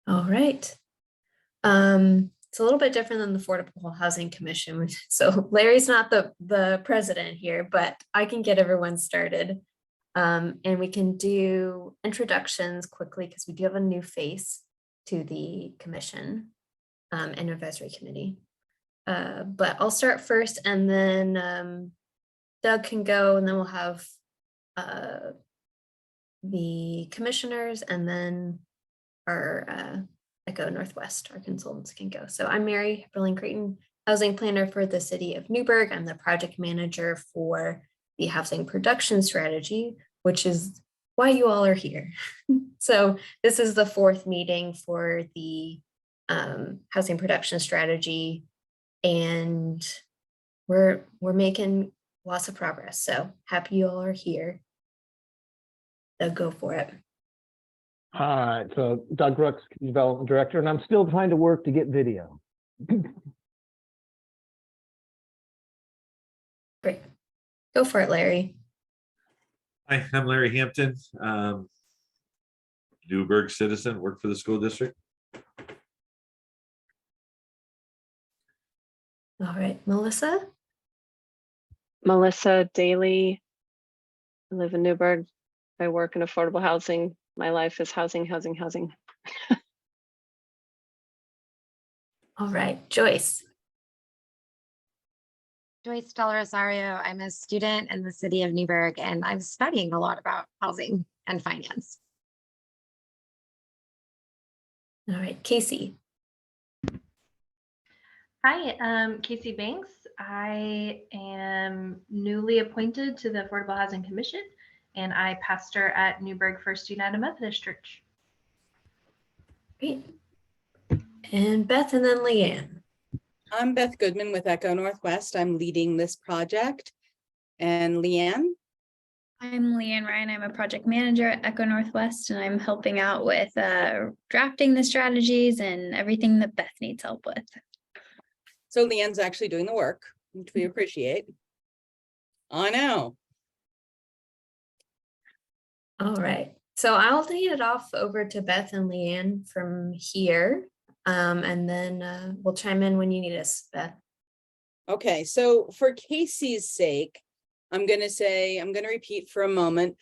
All right. It's a little bit different than the Affordable Housing Commission. So Larry's not the president here, but I can get everyone started. And we can do introductions quickly because we do have a new face to the commission and advisory committee. But I'll start first and then Doug can go and then we'll have the commissioners and then our Echo Northwest, our consultants can go. So I'm Mary Hipperling-Creighton, housing planner for the city of Newberg. I'm the project manager for the housing production strategy, which is why you all are here. So this is the fourth meeting for the housing production strategy, and we're making lots of progress. So happy you all are here. They'll go for it. All right, so Doug Brooks, Development Director, and I'm still trying to work to get video. Great. Go for it, Larry. Hi, I'm Larry Hampton, Newberg citizen, work for the school district. All right, Melissa. Melissa Daly. I live in Newberg. I work in affordable housing. My life is housing, housing, housing. All right, Joyce. Joyce Del Rosario. I'm a student in the city of Newberg, and I'm studying a lot about housing and finance. All right, Casey. Hi, Casey Banks. I am newly appointed to the Affordable Housing Commission, and I pastor at Newberg First United Methodist Church. Great. And Beth and then Leanne. I'm Beth Goodman with Echo Northwest. I'm leading this project. And Leanne? I'm Leanne Ryan. I'm a project manager at Echo Northwest, and I'm helping out with drafting the strategies and everything that Beth needs help with. So Leanne's actually doing the work, which we appreciate. I know. All right, so I'll hand it off over to Beth and Leanne from here. And then we'll chime in when you need us, Beth. Okay, so for Casey's sake, I'm going to repeat for a moment.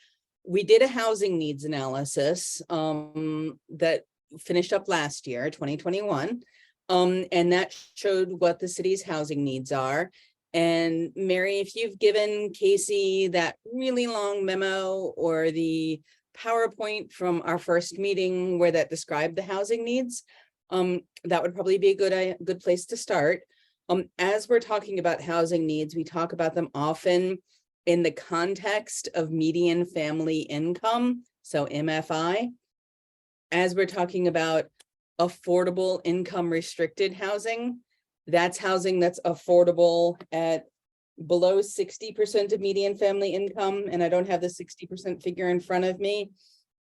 We did a housing needs analysis that finished up last year, 2021. And that showed what the city's housing needs are. And Mary, if you've given Casey that really long memo or the PowerPoint from our first meeting where that described the housing needs, that would probably be a good place to start. As we're talking about housing needs, we talk about them often in the context of median family income, so MFI. As we're talking about affordable income restricted housing, that's housing that's affordable at below 60% of median family income. And I don't have the 60% figure in front of me,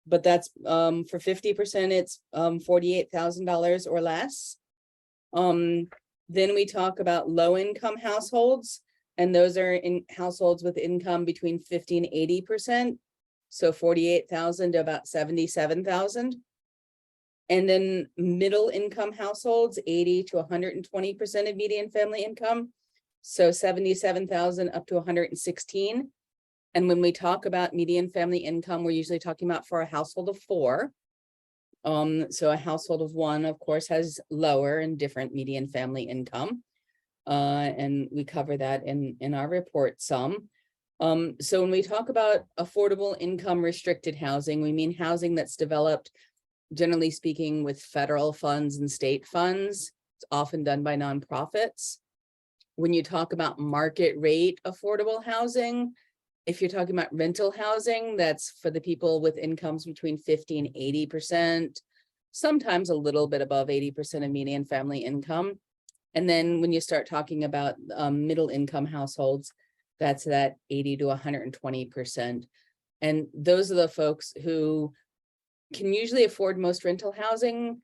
but that's for 50%, it's $48,000 or less. Then we talk about low income households, and those are in households with income between 50 and 80%. So 48,000 to about 77,000. And then middle income households, 80 to 120% of median family income. So 77,000 up to 116. And when we talk about median family income, we're usually talking about for a household of 4. So a household of 1, of course, has lower and different median family income. And we cover that in our report some. So when we talk about affordable income restricted housing, we mean housing that's developed, generally speaking, with federal funds and state funds. It's often done by nonprofits. When you talk about market rate affordable housing, if you're talking about rental housing, that's for the people with incomes between 50 and 80%, sometimes a little bit above 80% of median family income. And then when you start talking about middle income households, that's that 80 to 120%. And those are the folks who can usually afford most rental housing,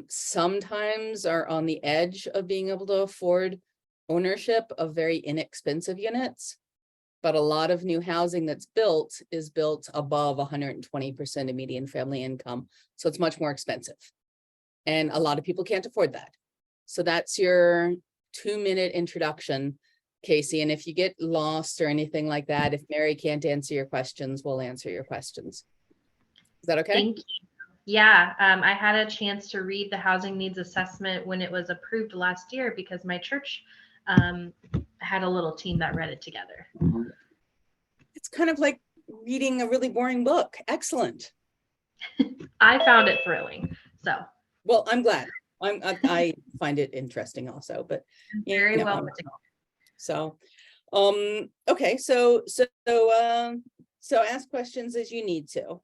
sometimes are on the edge of being able to afford ownership of very inexpensive units. But a lot of new housing that's built is built above 120% of median family income. So it's much more expensive. And a lot of people can't afford that. So that's your 2-minute introduction, Casey. And if you get lost or anything like that, if Mary can't answer your questions, we'll answer your questions. Is that okay? Thank you. Yeah, I had a chance to read the housing needs assessment when it was approved last year because my church had a little team that read it together. It's kind of like reading a really boring book. Excellent. I found it thrilling. So Well, I'm glad. I find it interesting also, but very you know, well put together. so, okay, so ask questions as you need to.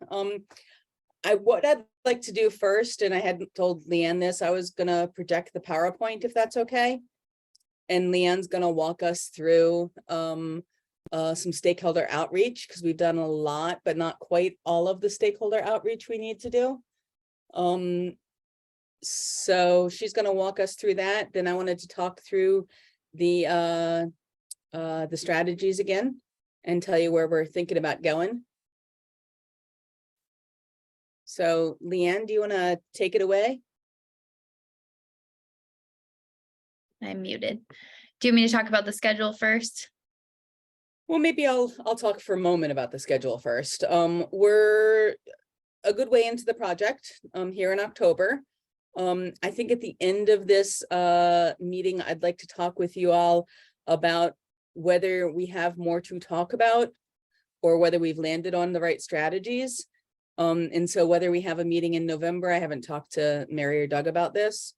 What I'd like to do first, and I hadn't told Leanne this, I was gonna project the PowerPoint if that's okay. And Leanne's gonna walk us through some stakeholder outreach, because we've done a lot, but not quite all of the stakeholder outreach we need to do. So she's gonna walk us through that. Then I wanted to talk through the strategies again and tell you where we're thinking about going. So Leanne, do you want to take it away? I'm muted. Do you want me to talk about the schedule first? Well, maybe I'll talk for a moment about the schedule first. We're a good way into the project here in October. I think at the end of this meeting, I'd like to talk with you all about whether we have more to talk about or whether we've landed on the right strategies. And so whether we have a meeting in November, I haven't talked to Mary or Doug about this.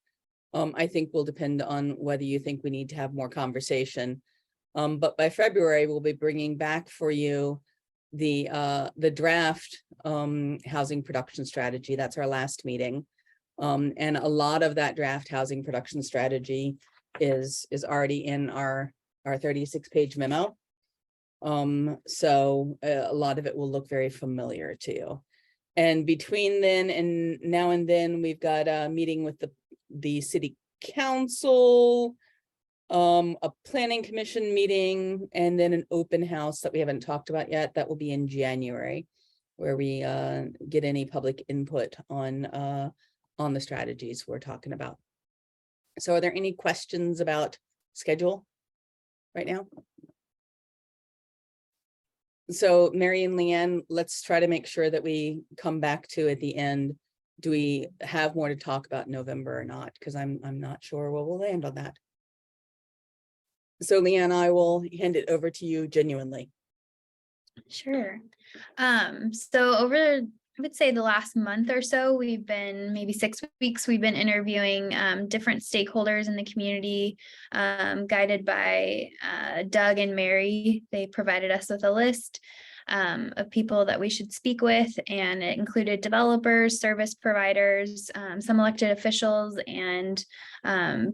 I think will depend on whether you think we need to have more conversation. But by February, we'll be bringing back for you the draft housing production strategy. That's our last meeting. And a lot of that draft housing production strategy is already in our 36-page memo. So a lot of it will look very familiar to you. And between then and now and then, we've got a meeting with the city council, a planning commission meeting, and then an open house that we haven't talked about yet. That will be in January, where we get any public input on the strategies we're talking about. So are there any questions about schedule right now? So Mary and Leanne, let's try to make sure that we come back to at the end. Do we have more to talk about in November or not? Because I'm not sure where we'll land on that. So Leanne, I will hand it over to you genuinely. Sure. So over, I would say the last month or so, we've been maybe 6 weeks, we've been interviewing different stakeholders in the community, guided by Doug and Mary. They provided us with a list of people that we should speak with, and it included developers, service providers, some elected officials, and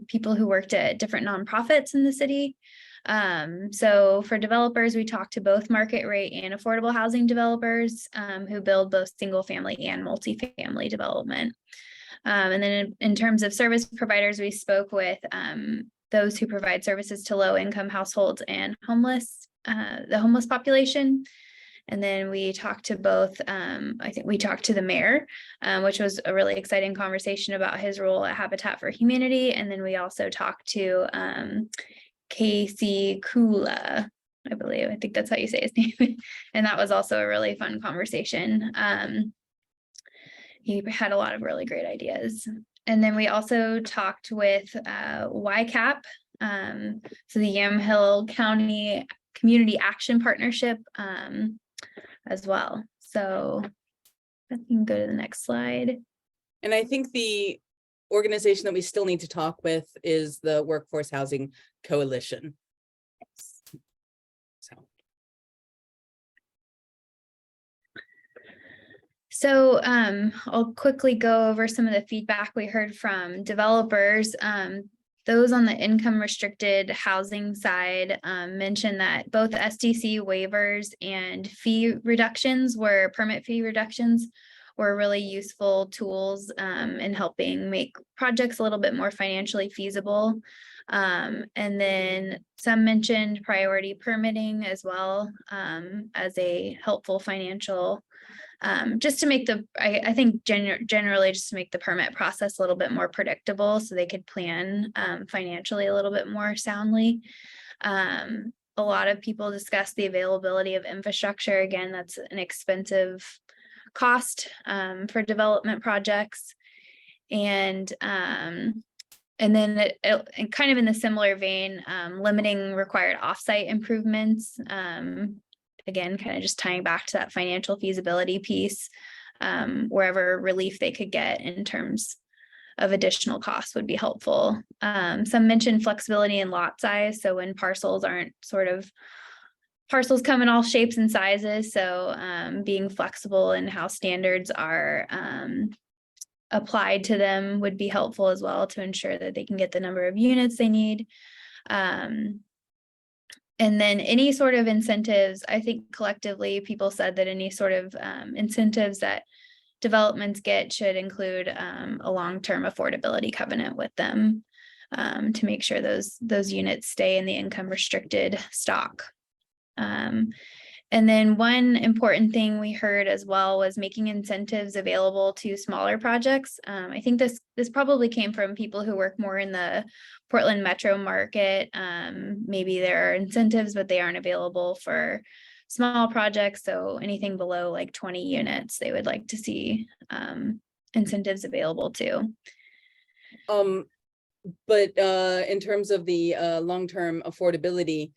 people who worked at different nonprofits in the city. So for developers, we talked to both market rate and affordable housing developers who build both single family and multifamily development. And then in terms of service providers, we spoke with those who provide services to low income households and the homeless population. And then we talked to both, I think we talked to the mayor, which was a really exciting conversation about his role at Habitat for Humanity. And then we also talked to Casey Kula, I believe. I think that's how you say his name. And that was also a really fun conversation. He had a lot of really great ideas. And then we also talked with YCAP, so the Yamhill County Community Action Partnership as well. So I can go to the next slide. And I think the organization that we still need to talk with is the Workforce Housing Coalition. So I'll quickly go over some of the feedback we heard from developers. Those on the income restricted housing side mentioned that both SDC waivers and permit fee reductions were really useful tools in helping make projects a little bit more financially feasible. And then some mentioned priority permitting as well as a helpful financial just to make I think generally just to make the permit process a little bit more predictable so they could plan financially a little bit more soundly. A lot of people discuss the availability of infrastructure. Again, that's an expensive cost for development projects. And then and kind of in the similar vein, limiting required offsite improvements. Again, kind of just tying back to that financial feasibility piece, wherever relief they could get in terms of additional costs would be helpful. Some mentioned flexibility in lot size. So when parcels come in all shapes and sizes. So being flexible in how standards are applied to them would be helpful as well to ensure that they can get the number of units they need. And then any sort of incentives, I think collectively people said that any sort of incentives that developments get should include a long-term affordability covenant with them to make sure those units stay in the income restricted stock. And then one important thing we heard as well was making incentives available to smaller projects. I think this probably came from people who work more in the Portland metro market. Maybe there are incentives, but they aren't available for small projects. So anything below like 20 units, they would like to see incentives available to. But in terms of the long-term affordability,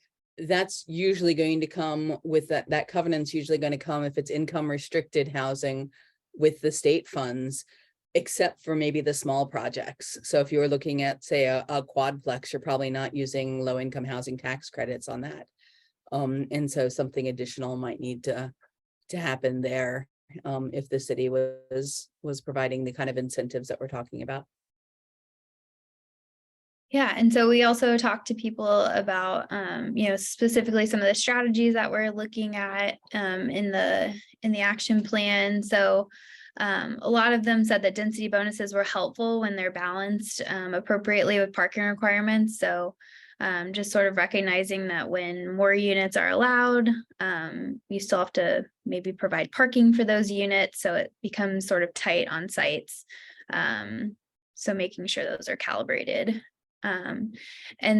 that's usually going to come with that covenant's usually going to come if it's income restricted housing with the state funds, except for maybe the small projects. So if you're looking at, say, a quadplex, you're probably not using low income housing tax credits on that. And so something additional might need to happen there if the city was providing the kind of incentives that we're talking about. Yeah, and so we also talked to people about, specifically some of the strategies that we're looking at in the action plan. So a lot of them said that density bonuses were helpful when they're balanced appropriately with parking requirements. So just sort of recognizing that when more units are allowed, you still have to maybe provide parking for those units. So it becomes sort of tight on sites. So making sure those are calibrated. And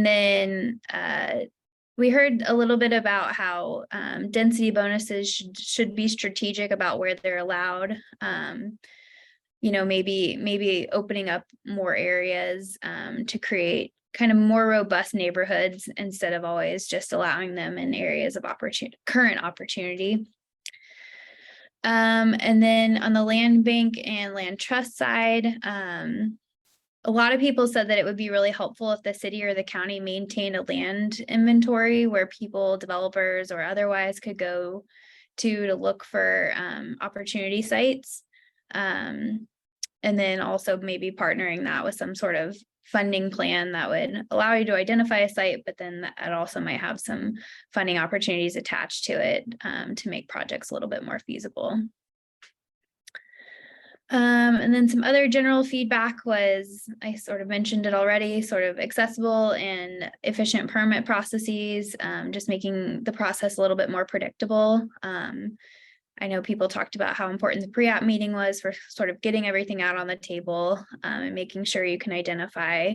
then we heard a little bit about how density bonuses should be strategic about where they're allowed. Maybe opening up more areas to create kind of more robust neighborhoods instead of always just allowing them in areas of current opportunity. And then on the land bank and land trust side, a lot of people said that it would be really helpful if the city or the county maintained a land inventory where people, developers, or otherwise could go to look for opportunity sites. And then also maybe partnering that with some sort of funding plan that would allow you to identify a site, but then that also might have some funding opportunities attached to it to make projects a little bit more feasible. And then some other general feedback was, I sort of mentioned it already, sort of accessible and efficient permit processes, just making the process a little bit more predictable. I know people talked about how important the pre-app meeting was for sort of getting everything out on the table and making sure you can identify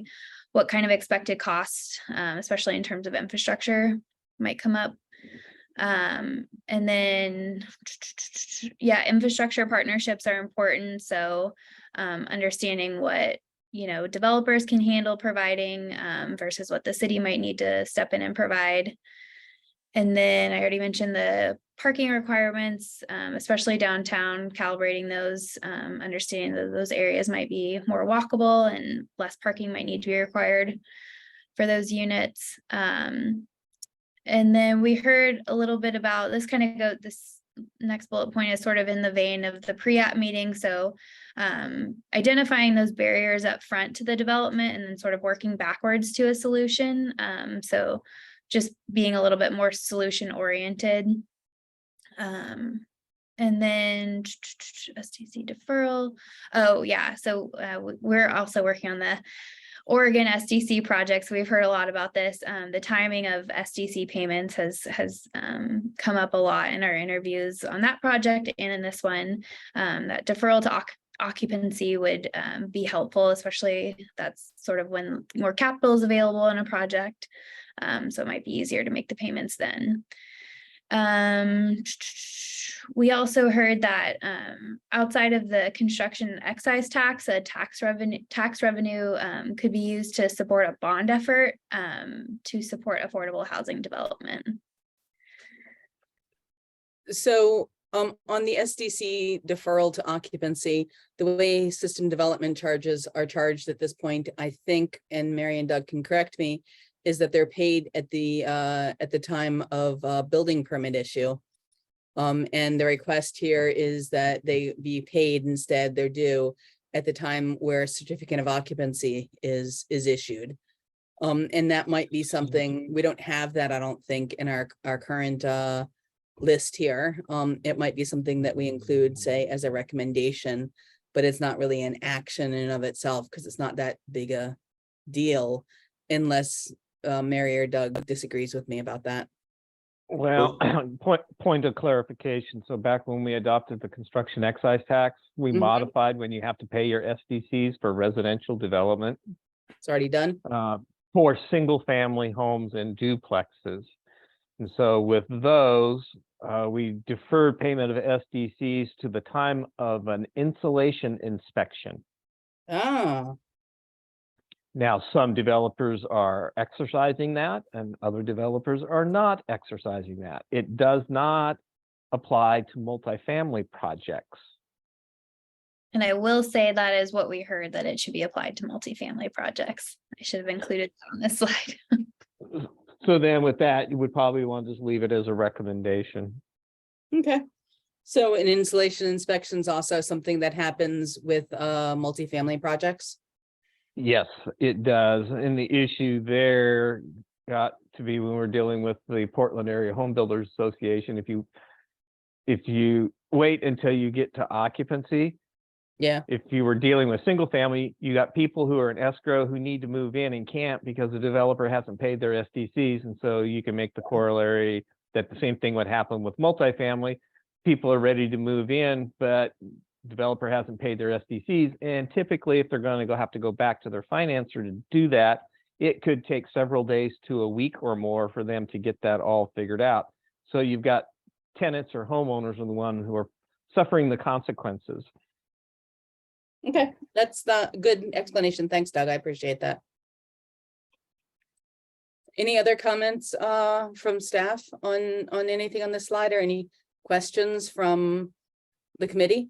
what kind of expected costs, especially in terms of infrastructure, might come up. And then, yeah, infrastructure partnerships are important. So understanding what, developers can handle providing versus what the city might need to step in and provide. And then I already mentioned the parking requirements, especially downtown, calibrating those, understanding that those areas might be more walkable and less parking might need to be required for those units. And then we heard a little bit about this this next bullet point is sort of in the vein of the pre-app meeting. So identifying those barriers up front to the development and then sort of working backwards to a solution. So just being a little bit more solution oriented. And then STC deferral. Oh yeah, so we're also working on the Oregon SDC projects. We've heard a lot about this. The timing of SDC payments has come up a lot in our interviews on that project and in this one. That deferral to occupancy would be helpful, especially that's sort of when more capital is available in a project. So it might be easier to make the payments then. We also heard that outside of the construction excise tax, a tax revenue could be used to support a bond effort to support affordable housing development. So on the SDC deferral to occupancy, the way system development charges are charged at this point, I think, and Mary and Doug can correct me, is that they're paid at the time of building permit issue. And the request here is that they be paid instead, they're due at the time where a certificate of occupancy is issued. And that might be something, we don't have that, I don't think, in our current list here. It might be something that we include, say, as a recommendation, but it's not really an action in and of itself because it's not that big a deal unless Mary or Doug disagrees with me about that. Well, point of clarification. So back when we adopted the construction excise tax, we Mhm. modified when you have to pay your SDCs for residential development It's already done. for single family homes and duplexes. And so with those, we deferred payment of SDCs to the time of an insulation inspection. Ah, Now, some developers are exercising that and other developers are not exercising that. It does not apply to multifamily projects. And I will say that is what we heard, that it should be applied to multifamily projects. I should have included that on this slide. So then with that, you would probably want to just leave it as a recommendation. okay. So an insulation inspection is also something that happens with multifamily projects. Yes, it does. And the issue there got to be when we're dealing with the Portland Area Home Builders Association. If you wait until you get to occupancy, Yeah, if you were dealing with single family, you got people who are in escrow who need to move in and can't because the developer hasn't paid their SDCs. And so you can make the corollary that the same thing would happen with multifamily. People are ready to move in, but developer hasn't paid their SDCs. And typically, if they're going to have to go back to their financer to do that, it could take several days to a week or more for them to get that all figured out. So you've got tenants or homeowners are the one who are suffering the consequences. okay, that's the good explanation. Thanks, Doug. I appreciate that. Any other comments from staff on anything on this slide or any questions from the committee?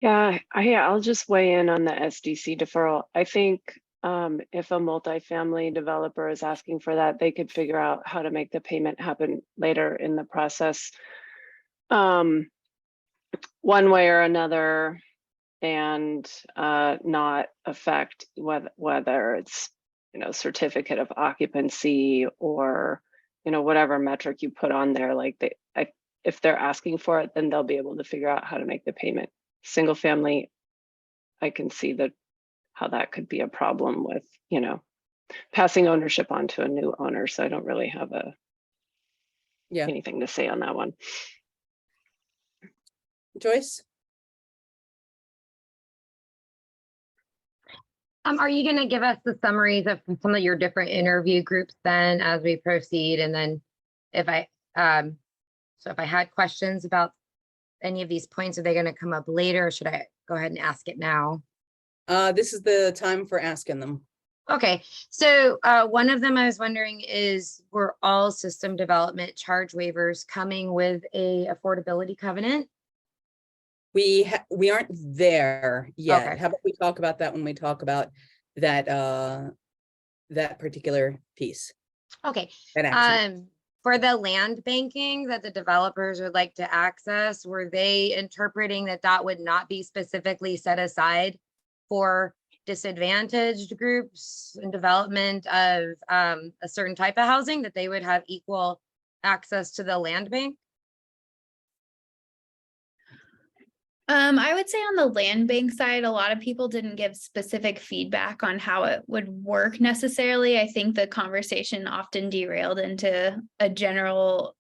Yeah, I'll just weigh in on the SDC deferral. I think if a multifamily developer is asking for that, they could figure out how to make the payment happen later in the process. One way or another, and not affect whether it's, certificate of occupancy or, whatever metric you put on there. Like if they're asking for it, then they'll be able to figure out how to make the payment. Single family, I can see how that could be a problem with, passing ownership on to a new owner. So I don't really have anything to say on that one. Joyce? Are you going to give us the summaries of some of your different interview groups then as we proceed? And then if I had questions about any of these points, are they going to come up later or should I go ahead and ask it now? This is the time for asking them. Okay, so one of them I was wondering is, were all system development charge waivers coming with a affordability covenant? We aren't there yet. Okay. How about we talk about that when we talk about that that particular piece? Okay. That action. For the land banking that the developers would like to access, were they interpreting that would not be specifically set aside for disadvantaged groups and development of a certain type of housing, that they would have equal access to the land bank? I would say on the land bank side, a lot of people didn't give specific feedback on how it would work necessarily. I think the conversation often derailed into a general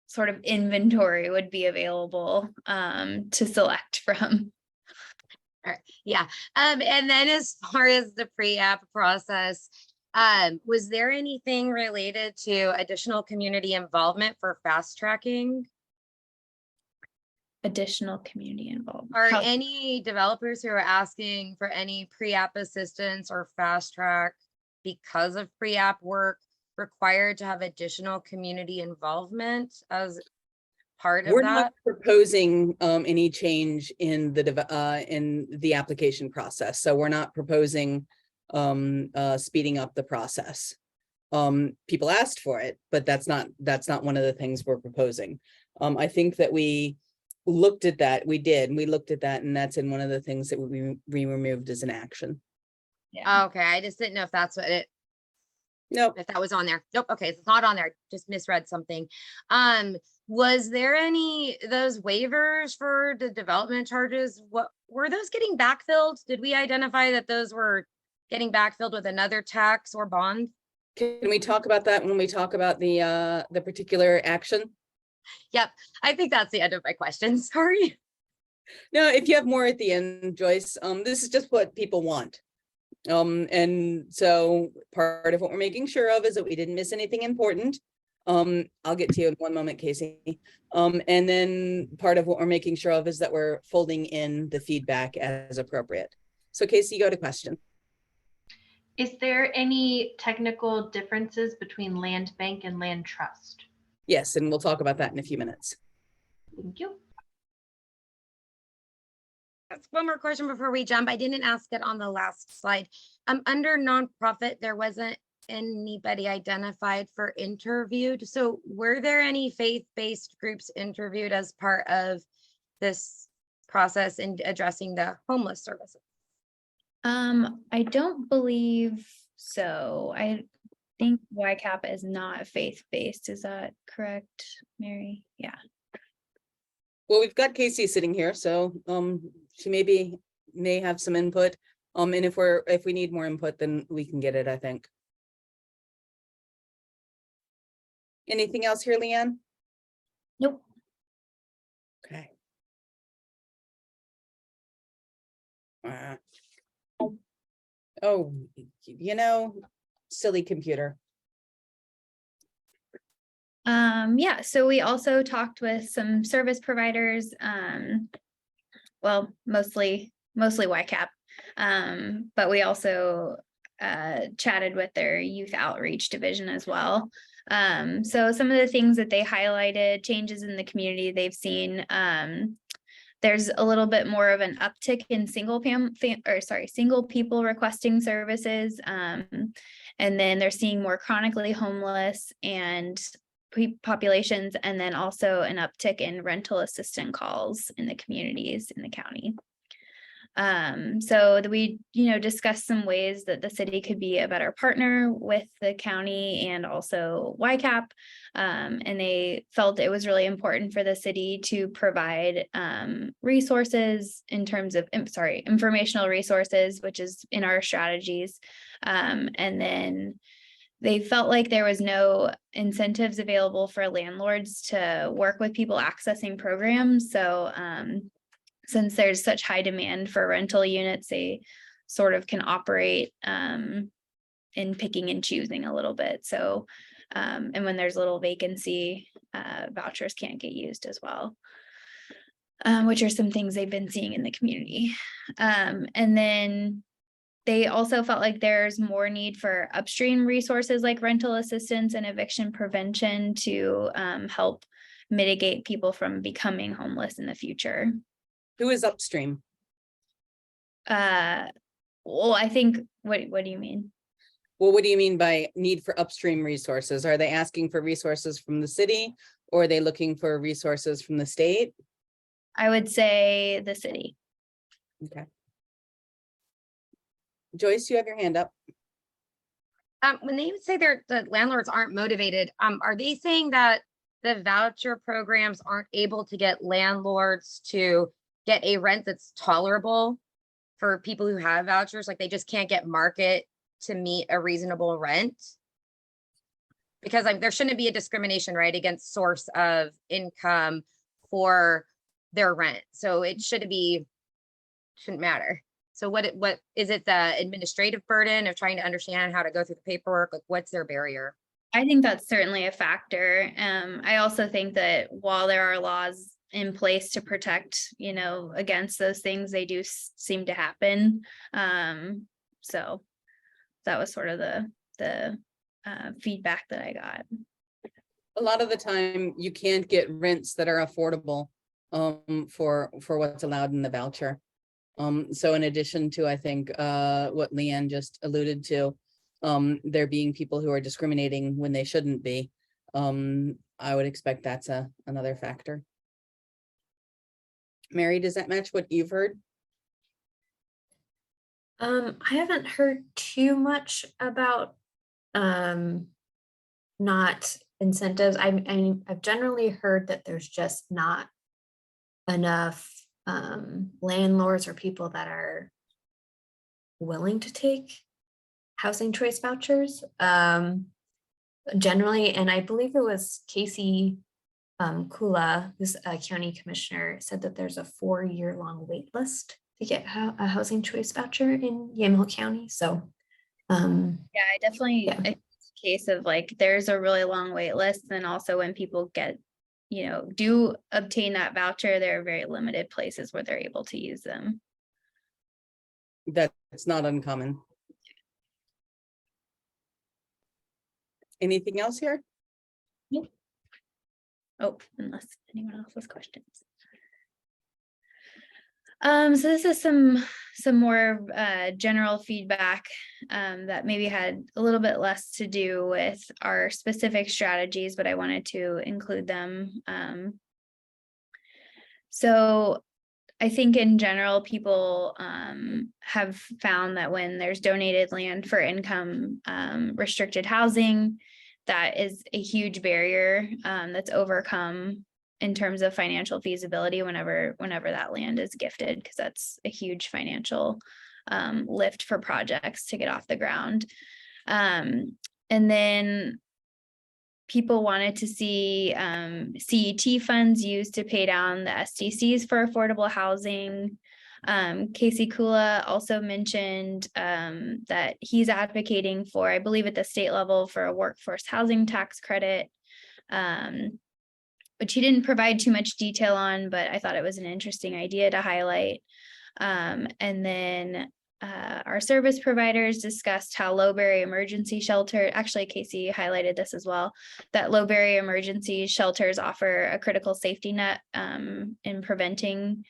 sort of inventory would be available to select from. Yeah. And then as far as the pre-app process, was there anything related to additional community involvement for fast tracking? Additional community involvement. Are How- any developers who are asking for any pre-app assistance or fast track because of pre-app work required to have additional community involvement as part of We're that? not proposing any change in the application process. So we're not proposing speeding up the process. People asked for it, but that's not one of the things we're proposing. I think that we looked at that. We looked at that, and that's in one of the things that we removed as an action. Yeah. Okay, I just didn't know if that's what it, Nope. if that was on there. Nope, okay, it's not on there, just misread something. Was there any, those waivers for the development charges, what, were those getting backfilled? Did we identify that those were getting backfilled with another tax or bond? Can we talk about that when we talk about the particular action? Yep, I think that's the end of my question, sorry. No, if you have more at the end, Joyce, this is just what people want. And so part of what we're making sure of is that we didn't miss anything important. I'll get to you in one moment, Casey. And then part of what we're making sure of is that we're folding in the feedback as appropriate. So Casey, go to question. Is there any technical differences between land bank and land trust? Yes, and we'll talk about that in a few minutes. Thank you. That's one more question before we jump. I didn't ask it on the last slide. Under nonprofit, there wasn't anybody identified for interviewed. So were there any faith-based groups interviewed as part of this process in addressing the homeless services? I don't believe so. I think YCAP is not faith-based. Is that correct, Mary? Yeah. Well, we've got Casey sitting here, so she may have some input. And if we need more input, then we can get it, I think. Anything else here, Leanne? Nope. Okay. Oh, silly computer. Yeah, so we also talked with some service providers, well, mostly YCAP. But we also chatted with their youth outreach division as well. So some of the things that they highlighted, changes in the community they've seen, there's a little bit more of an uptick in single people requesting services. And then they're seeing more chronically homeless and populations, and then also an uptick in rental assistant calls in the communities in the county. So we, discussed some ways that the city could be a better partner with the county and also YCAP. And they felt it was really important for the city to provide resources in terms of, informational resources, which is in our strategies. And then they felt like there was no incentives available for landlords to work with people accessing programs. So since there's such high demand for rental units, they sort of can operate in picking and choosing a little bit. So, and when there's little vacancy, vouchers can't get used as well, which are some things they've been seeing in the community. And then they also felt like there's more need for upstream resources like rental assistance and eviction prevention to help mitigate people from becoming homeless in the future. Who is upstream? Well, I think, what do you mean? Well, what do you mean by need for upstream resources? Are they asking for resources from the city, or are they looking for resources from the state? I would say the city. Okay. Joyce, you have your hand up. When they say the landlords aren't motivated, are they saying that the voucher programs aren't able to get landlords to get a rent that's tolerable for people who have vouchers, like they just can't get market to meet a reasonable rent. Because like there shouldn't be a discrimination, right, against source of income for their rent. So it shouldn't matter. So what is it, the administrative burden of trying to understand how to go through the paperwork? Like what's their barrier? I think that's certainly a factor. I also think that while there are laws in place to protect, against those things, they do seem to happen. So that was sort of the feedback that I got. A lot of the time you can't get rents that are affordable for what's allowed in the voucher. So in addition to, I think, what Leanne just alluded to, there being people who are discriminating when they shouldn't be, I would expect that's another factor. Mary, does that match what you've heard? I haven't heard too much about not incentives. I've generally heard that there's just not enough landlords or people that are willing to take housing choice vouchers. Generally, and I believe it was Casey Kula, who's a county commissioner, said that there's a 4-year-long wait list to get a housing choice voucher in Yamhill County. So Yeah, I definitely, Yeah. it's a case of like, there's a really long wait list. And also when people get, do obtain that voucher, there are very limited places where they're able to use them. That's not uncommon. Anything else here? Oh, unless anyone else has questions. So this is some more general feedback that maybe had a little bit less to do with our specific strategies, but I wanted to include them. So I think in general, people have found that when there's donated land for income restricted housing, that is a huge barrier that's overcome in terms of financial feasibility whenever that land is gifted, because that's a huge financial lift for projects to get off the ground. And then people wanted to see CET funds used to pay down the SDCs for affordable housing. Casey Kula also mentioned that he's advocating for, I believe at the state level, for a workforce housing tax credit, which he didn't provide too much detail on, but I thought it was an interesting idea to highlight. And then our service providers discussed how low-barrier emergency shelter, actually Casey highlighted this as well, that low-barrier emergency shelters offer a critical safety net in preventing,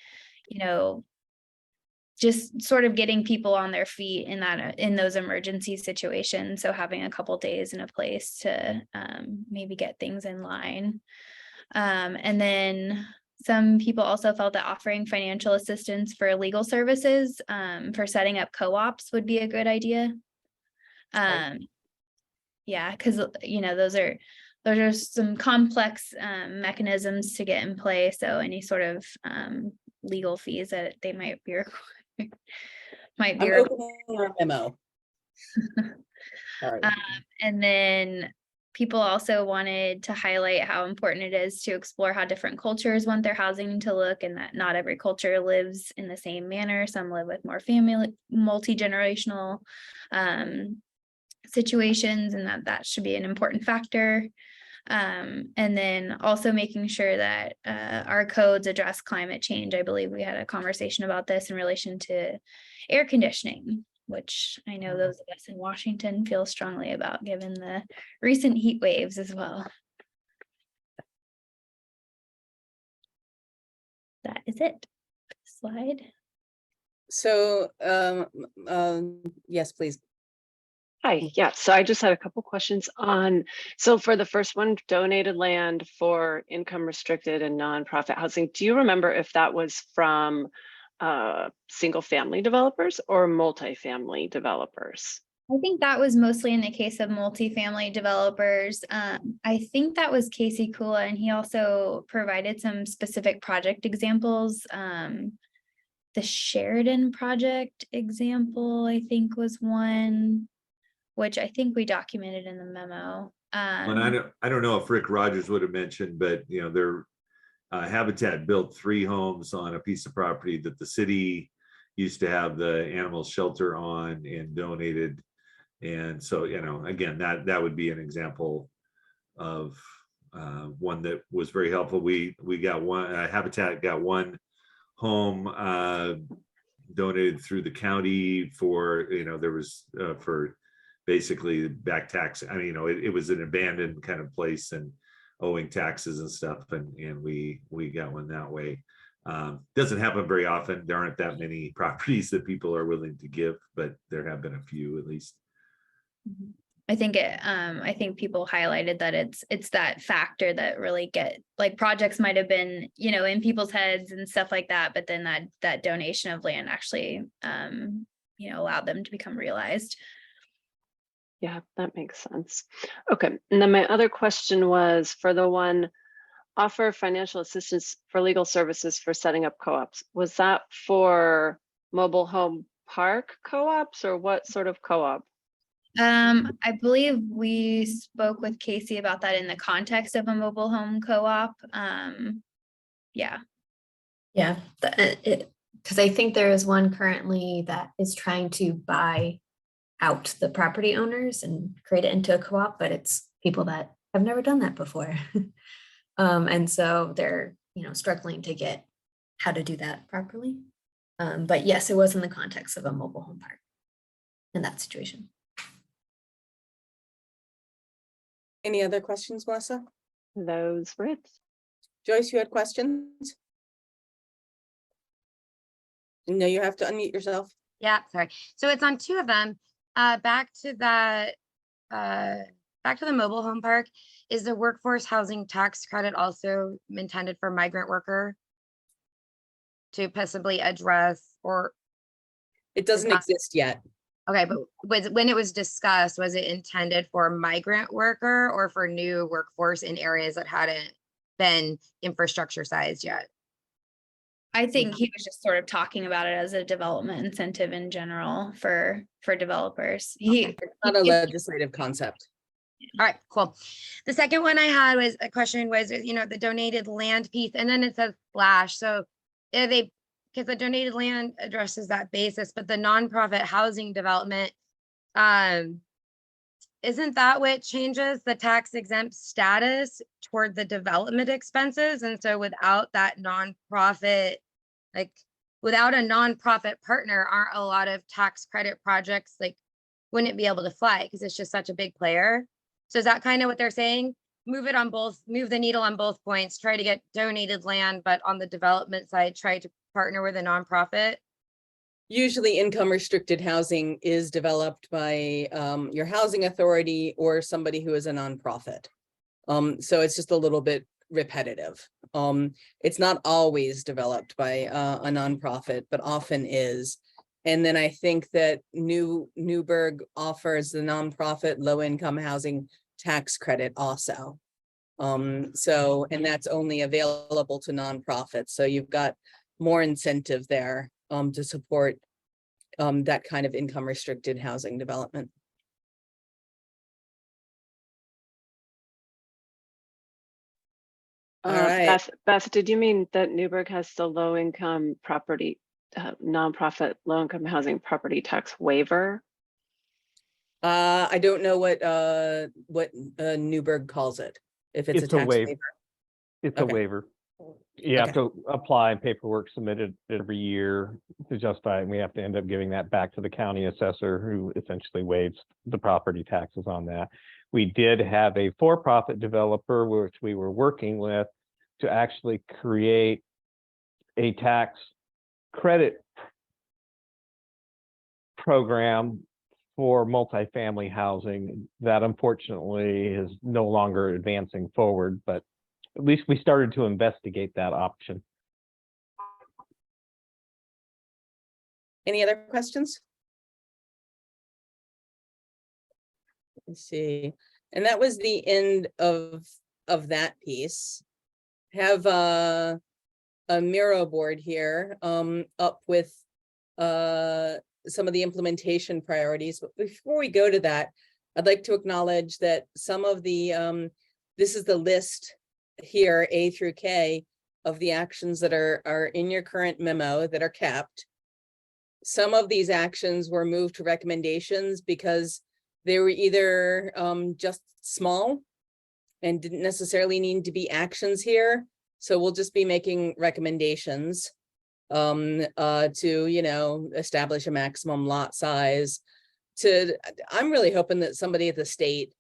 just sort of getting people on their feet in those emergency situations. So having a couple days in a place to maybe get things in line. And then some people also felt that offering financial assistance for legal services for setting up co-ops would be a good idea. Yeah, because those are some complex mechanisms to get in place. So any sort of legal fees that they might be I'm opening our memo. All right. And then people also wanted to highlight how important it is to explore how different cultures want their housing to look, and that not every culture lives in the same manner. Some live with more family, multi-generational situations, and that should be an important factor. And then also making sure that our codes address climate change. I believe we had a conversation about this in relation to air conditioning, which I know those of us in Washington feel strongly about given the recent heat waves as well. That is it. Slide. So, yes, please. Hi, yeah, so I just had a couple questions on, so for the first one, donated land for income restricted and nonprofit housing, do you remember if that was from single family developers or multifamily developers? I think that was mostly in the case of multifamily developers. I think that was Casey Kula, and he also provided some specific project examples. The Sheridan project example, I think, was one, which I think we documented in the memo. And I don't know if Rick Rogers would have mentioned, but you know, their Habitat built 3 homes on a piece of property that the city used to have the animal shelter on and donated. And so, you know, again, that would be an example of one that was very helpful. We got one, Habitat got one home donated through the county for, you know, there was for basically back tax. I mean, you know, it was an abandoned kind of place and owing taxes and stuff, and we got one that way. Doesn't happen very often. There aren't that many properties that people are willing to give, but there have been a few at least. I think people highlighted that it's that factor that really like projects might have been, you know, in people's heads and stuff like that, but then that donation of land actually, you know, allowed them to become realized. Yeah, that makes sense. Okay, and then my other question was for the one offer financial assistance for legal services for setting up co-ops. Was that for mobile home park co-ops or what sort of co-op? I believe we spoke with Casey about that in the context of a mobile home co-op. Yeah. Yeah, because I think there is one currently that is trying to buy out the property owners and create it into a co-op, but it's people that have never done that before. And so they're, you know, struggling to get how to do that properly. But yes, it was in the context of a mobile home park in that situation. Any other questions, Melissa? Those were it. Joyce, you had questions? No, you have to unmute yourself. Yeah, sorry. So it's on 2 of them. Back to that, back to the mobile home park. Is the workforce housing tax credit also intended for migrant worker to possibly address or? It doesn't not- exist yet. Okay, but when it was discussed, was it intended for migrant worker or for new workforce in areas that hadn't been infrastructure sized yet? I think he was just sort of talking about it as a development incentive in general for developers. It's not a legislative concept. All right, cool. The second one I had was a question was, you know, the donated land piece, and then it says slash. So because the donated land addresses that basis, but the nonprofit housing development, isn't that what changes the tax exempt status toward the development expenses? And so without that nonprofit, like without a nonprofit partner, aren't a lot of tax credit projects like wouldn't be able to fly because it's just such a big player. So is that kind of what they're saying? Move the needle on both points, try to get donated land, but on the development side, try to partner with a nonprofit. Usually income restricted housing is developed by your housing authority or somebody who is a nonprofit. So it's just a little bit repetitive. It's not always developed by a nonprofit, but often is. And then I think that Newberg offers the nonprofit low income housing tax credit also. So, and that's only available to nonprofits. So you've got more incentive there to support that kind of income restricted housing development. All right. Beth, did you mean that Newberg has the low income property, nonprofit low income housing property tax waiver? I don't know what Newberg calls it. If it's a tax waiver. It's a Okay. waiver. You have to apply and paperwork submitted every year to justify, and we have to end up giving that back to the county assessor, who essentially waives the property taxes on that. We did have a for-profit developer, which we were working with, to actually create a tax credit program for multifamily housing that unfortunately is no longer advancing forward, but at least we started to investigate that option. Any other questions? Let's see. And that was the end of that piece. Have a Miro board here up with some of the implementation priorities. But before we go to that, I'd like to acknowledge that some of the this is the list here, A through K, of the actions that are in your current memo that are kept. Some of these actions were moved to recommendations because they were either just small and didn't necessarily need to be actions here. So we'll just be making recommendations to, you know, establish a maximum lot size. I'm really hoping that somebody at the state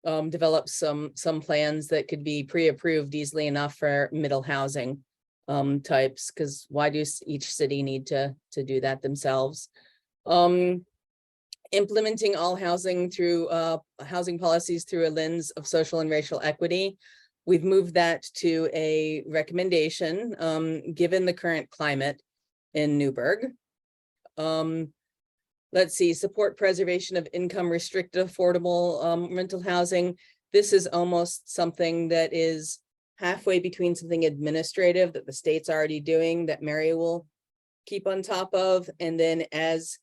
develops some plans that could be pre-approved easily enough for middle housing types, because why do each city need to do that themselves? Implementing all housing through housing policies through a lens of social and racial equity. We've moved that to a recommendation, given the current climate in Newberg. Let's see, support preservation of income restricted affordable rental housing. This is almost something that is halfway between something administrative that the state's already doing that Mary will keep on top of. And then as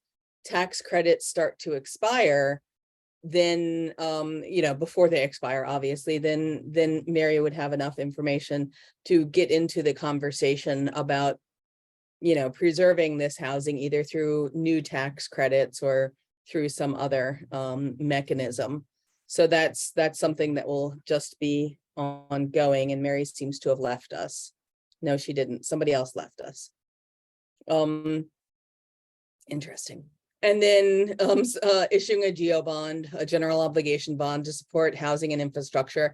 tax credits start to expire, then, you know, before they expire, obviously, then Mary would have enough information to get into the conversation about, you know, preserving this housing either through new tax credits or through some other mechanism. So that's something that will just be ongoing, and Mary seems to have left us. No, she didn't. Somebody else left us. Interesting. And then issuing a GO bond, a general obligation bond to support housing and infrastructure.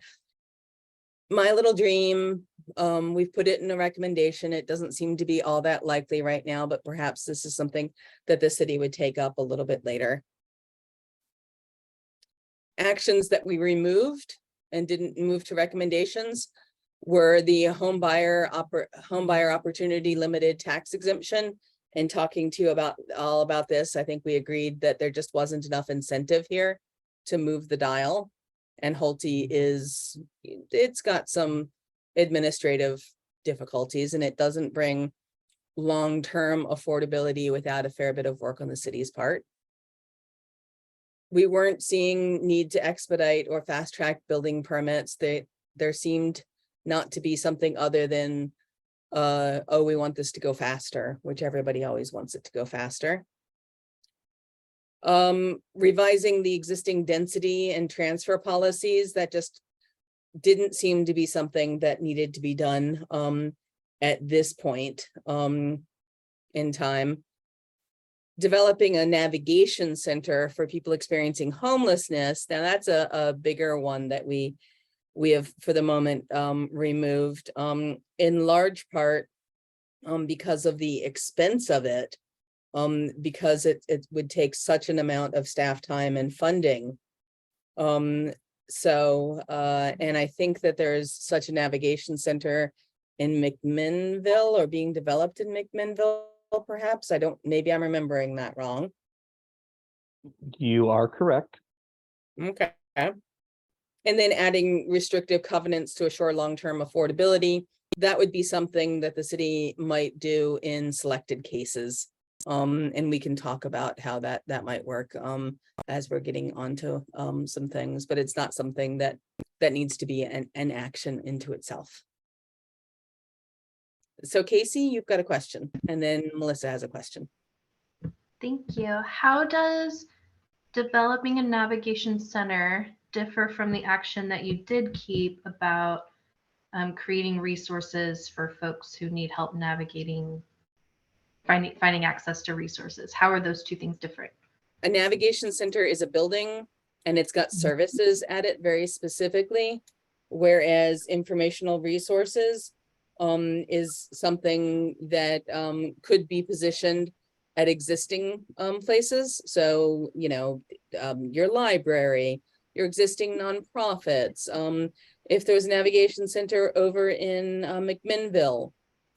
My little dream, we've put it in a recommendation. It doesn't seem to be all that likely right now, but perhaps this is something that the city would take up a little bit later. Actions that we removed and didn't move to recommendations were the home buyer opportunity limited tax exemption. And talking to you about this, I think we agreed that there just wasn't enough incentive here to move the dial. And Holte it's got some administrative difficulties, and it doesn't bring long-term affordability without a fair bit of work on the city's part. We weren't seeing need to expedite or fast track building permits. There seemed not to be something other than oh, we want this to go faster, which everybody always wants it to go faster. Revising the existing density and transfer policies, that just didn't seem to be something that needed to be done at this point in time. Developing a navigation center for people experiencing homelessness. Now that's a bigger one that we have for the moment removed in large part because of the expense of it, because it would take such an amount of staff time and funding. And I think that there's such a navigation center in McMinnville or being developed in McMinnville, perhaps. Maybe I'm remembering that wrong. You are correct. Okay. And then adding restrictive covenants to assure long-term affordability. That would be something that the city might do in selected cases. And we can talk about how that might work as we're getting onto some things, but it's not something that needs to be an action into itself. So Casey, you've got a question, and then Melissa has a question. Thank you. How does developing a navigation center differ from the action that you did keep about creating resources for folks who need help navigating, finding access to resources? How are those two things different? A navigation center is a building and it's got services at it very specifically, whereas informational resources is something that could be positioned at existing places. So, you know, your library, your existing nonprofits. If there's a navigation center over in McMinnville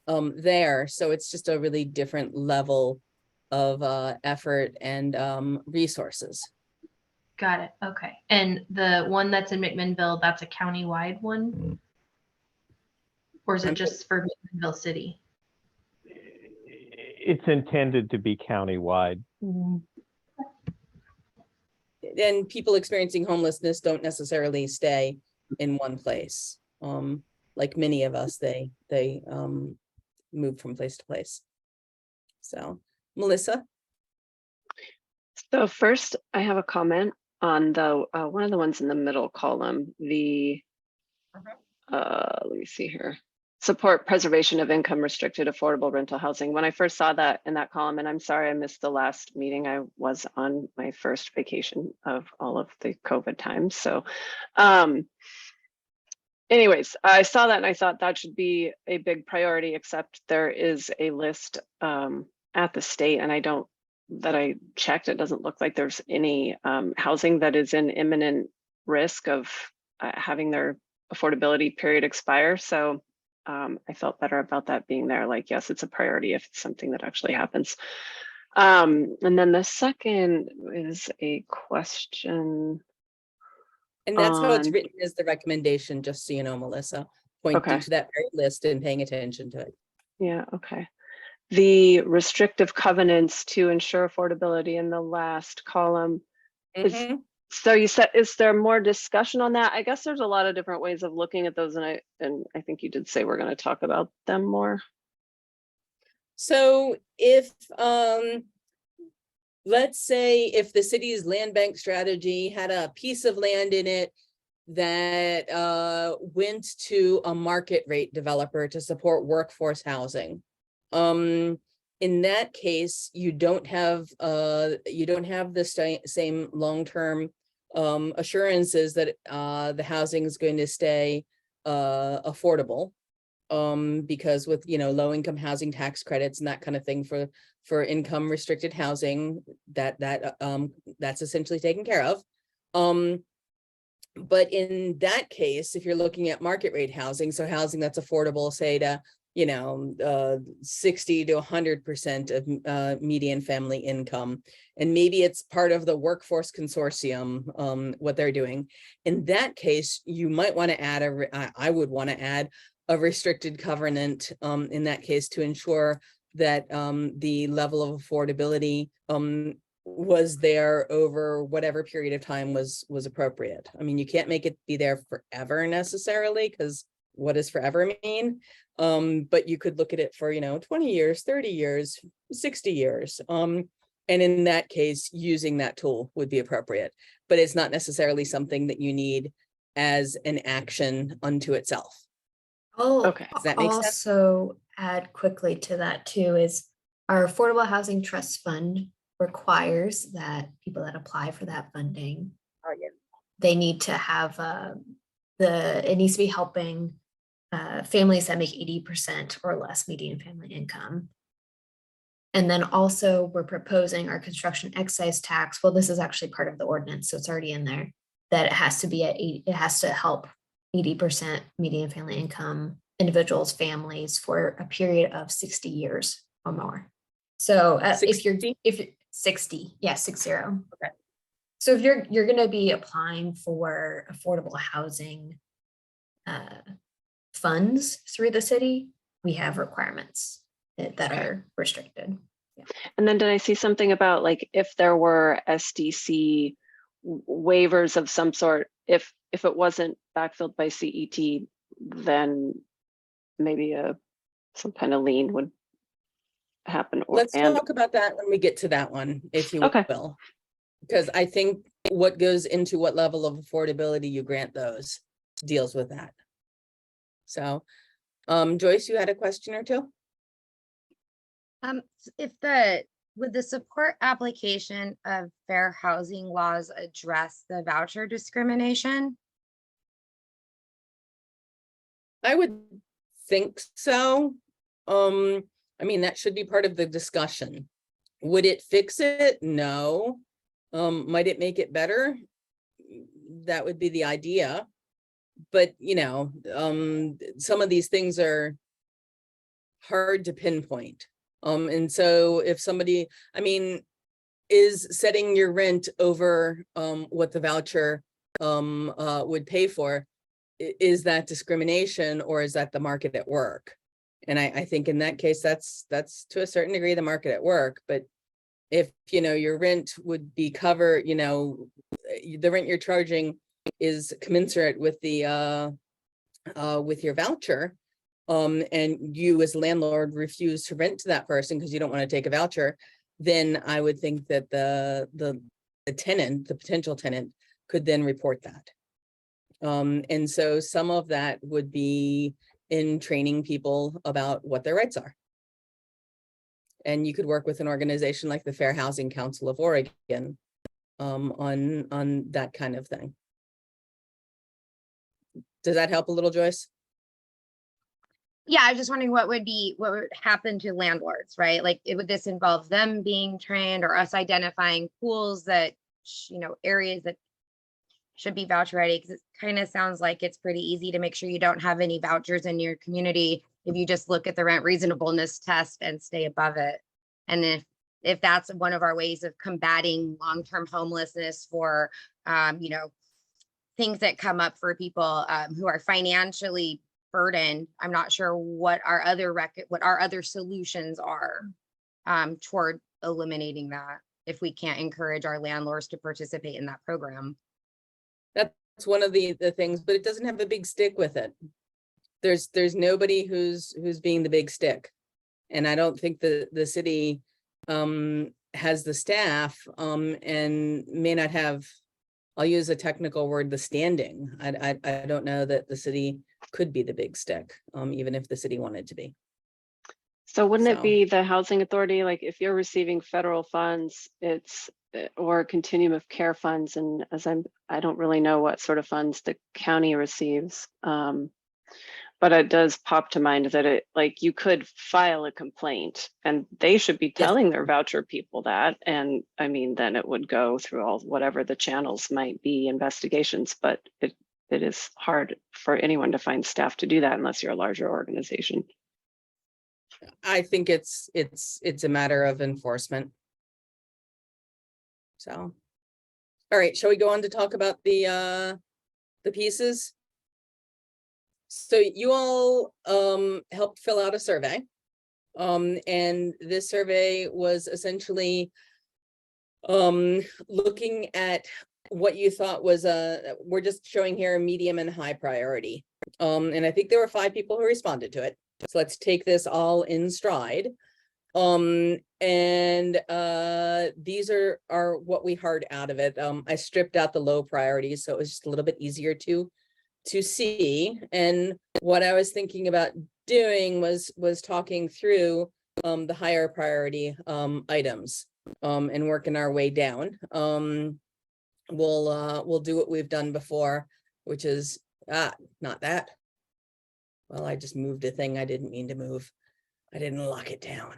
there. So it's just a really different level of effort and resources. Got it. Okay. And the one that's in McMinnville, that's a countywide one? Or is it just for McMinnville City? It's intended to be countywide. And people experiencing homelessness don't necessarily stay in one place. Like many of us, they move from place to place. So, Melissa? So first, I have a comment on the one of the ones in the middle column, the let me see here. Support preservation of income restricted affordable rental housing. When I first saw that in that column, and I'm sorry I missed the last meeting, I was on my first vacation of all of the COVID times. So anyways, I saw that and I thought that should be a big priority, except there is a list at the state, and that I checked, it doesn't look like there's any housing that is in imminent risk of having their affordability period expire. So I felt better about that being there. Like, yes, it's a priority if it's something that actually happens. And then the second is a question. And that's how it's written as the recommendation, just so you know, Melissa, pointing to that very list and paying attention to it. Yeah, okay. The restrictive covenants to ensure affordability in the last column. So you said, is there more discussion on that? I guess there's a lot of different ways of looking at those, and I think you did say we're going to talk about them more. So if let's say if the city's land bank strategy had a piece of land in it that went to a market rate developer to support workforce housing, in that case, you don't have the same long-term assurances that the housing is going to stay affordable, because with low-income housing tax credits and that kind of thing for income restricted housing, that's essentially taken care of. But in that case, if you're looking at market rate housing, so housing that's affordable, say to 60 to 100% of median family income, and maybe it's part of the workforce consortium, what they're doing. In that case, you might want to add I would want to add a restricted covenant in that case to ensure that the level of affordability was there over whatever period of time was appropriate. I mean, you can't make it be there forever necessarily, because what does forever mean? But you could look at it for 20 years, 30 years, 60 years. And in that case, using that tool would be appropriate, but it's not necessarily something that you need as an action unto itself. Oh, Okay. Does that make sense? also add quickly to that too is our Affordable Housing Trust Fund requires that people that apply for that funding, they need to have it needs to be helping families that make 80% or less median family income. And then also we're proposing our construction excise tax. Well, this is actually part of the ordinance, so it's already in there, that it has to be it has to help 80% median family income individuals, families for a period of 60 years or more. So if you're 60, yeah, 60. Okay. So if you're going to be applying for affordable housing funds through the city, we have requirements that are restricted. Yeah. And then did I see something about like if there were SDC waivers of some sort, if it wasn't backfilled by CET, then maybe some kind of lien would happen. Let's talk about that when we get to that one, if you will. Because I think what goes into what level of affordability you grant those deals with that. So, Joyce, you had a question or two? Would the support application of fair housing laws address the voucher discrimination? I would think so. I mean, that should be part of the discussion. Would it fix it? No. Might it make it better? That would be the idea. But, some of these things are hard to pinpoint. And so if somebody, I mean, is setting your rent over what the voucher would pay for, is that discrimination or is that the market at work? And I think in that case, that's to a certain degree the market at work. But if, you know, your rent would be covered, you know, the rent you're charging is commensurate with the with your voucher, and you as landlord refuse to rent to that person because you don't want to take a voucher, then I would think that the tenant, the potential tenant, could then report that. And so some of that would be in training people about what their rights are. And you could work with an organization like the Fair Housing Council of Oregon on that kind of thing. Does that help a little, Joyce? Yeah, I was just wondering what would happen to landlords, right? Like, would this involve them being trained or us identifying pools that, you know, areas that should be voucher ready? Because it kind of sounds like it's pretty easy to make sure you don't have any vouchers in your community if you just look at the rent reasonableness test and stay above it. And if that's one of our ways of combating long-term homelessness for, you know, things that come up for people who are financially burdened, I'm not sure what our other solutions are toward eliminating that, if we can't encourage our landlords to participate in that program. That's one of the things, but it doesn't have a big stick with it. There's nobody who's being the big stick. And I don't think the city has the staff and may not have, I'll use a technical word, the standing. I don't know that the city could be the big stick, even if the city wanted to be. So wouldn't So- it be the housing authority, like if you're receiving federal funds, it's or continuum of care funds, and I don't really know what sort of funds the county receives. But it does pop to mind that it, like, you could file a complaint and they should be Yes. telling their voucher people that. And I mean, then it would go through all whatever the channels might be, investigations, but it is hard for anyone to find staff to do that unless you're a larger organization. I think it's a matter of enforcement. So, all right, shall we go on to talk about the pieces? So you all helped fill out a survey. And this survey was essentially looking at what you thought was we're just showing here a medium and high priority. And I think there were 5 people who responded to it. So let's take this all in stride. And these are what we heard out of it. I stripped out the low priorities, so it was just a little bit easier to see. And what I was thinking about doing was talking through the higher priority items and working our way down. We'll do what we've done before, which is not that. Well, I just moved a thing I didn't mean to move. I didn't lock it down.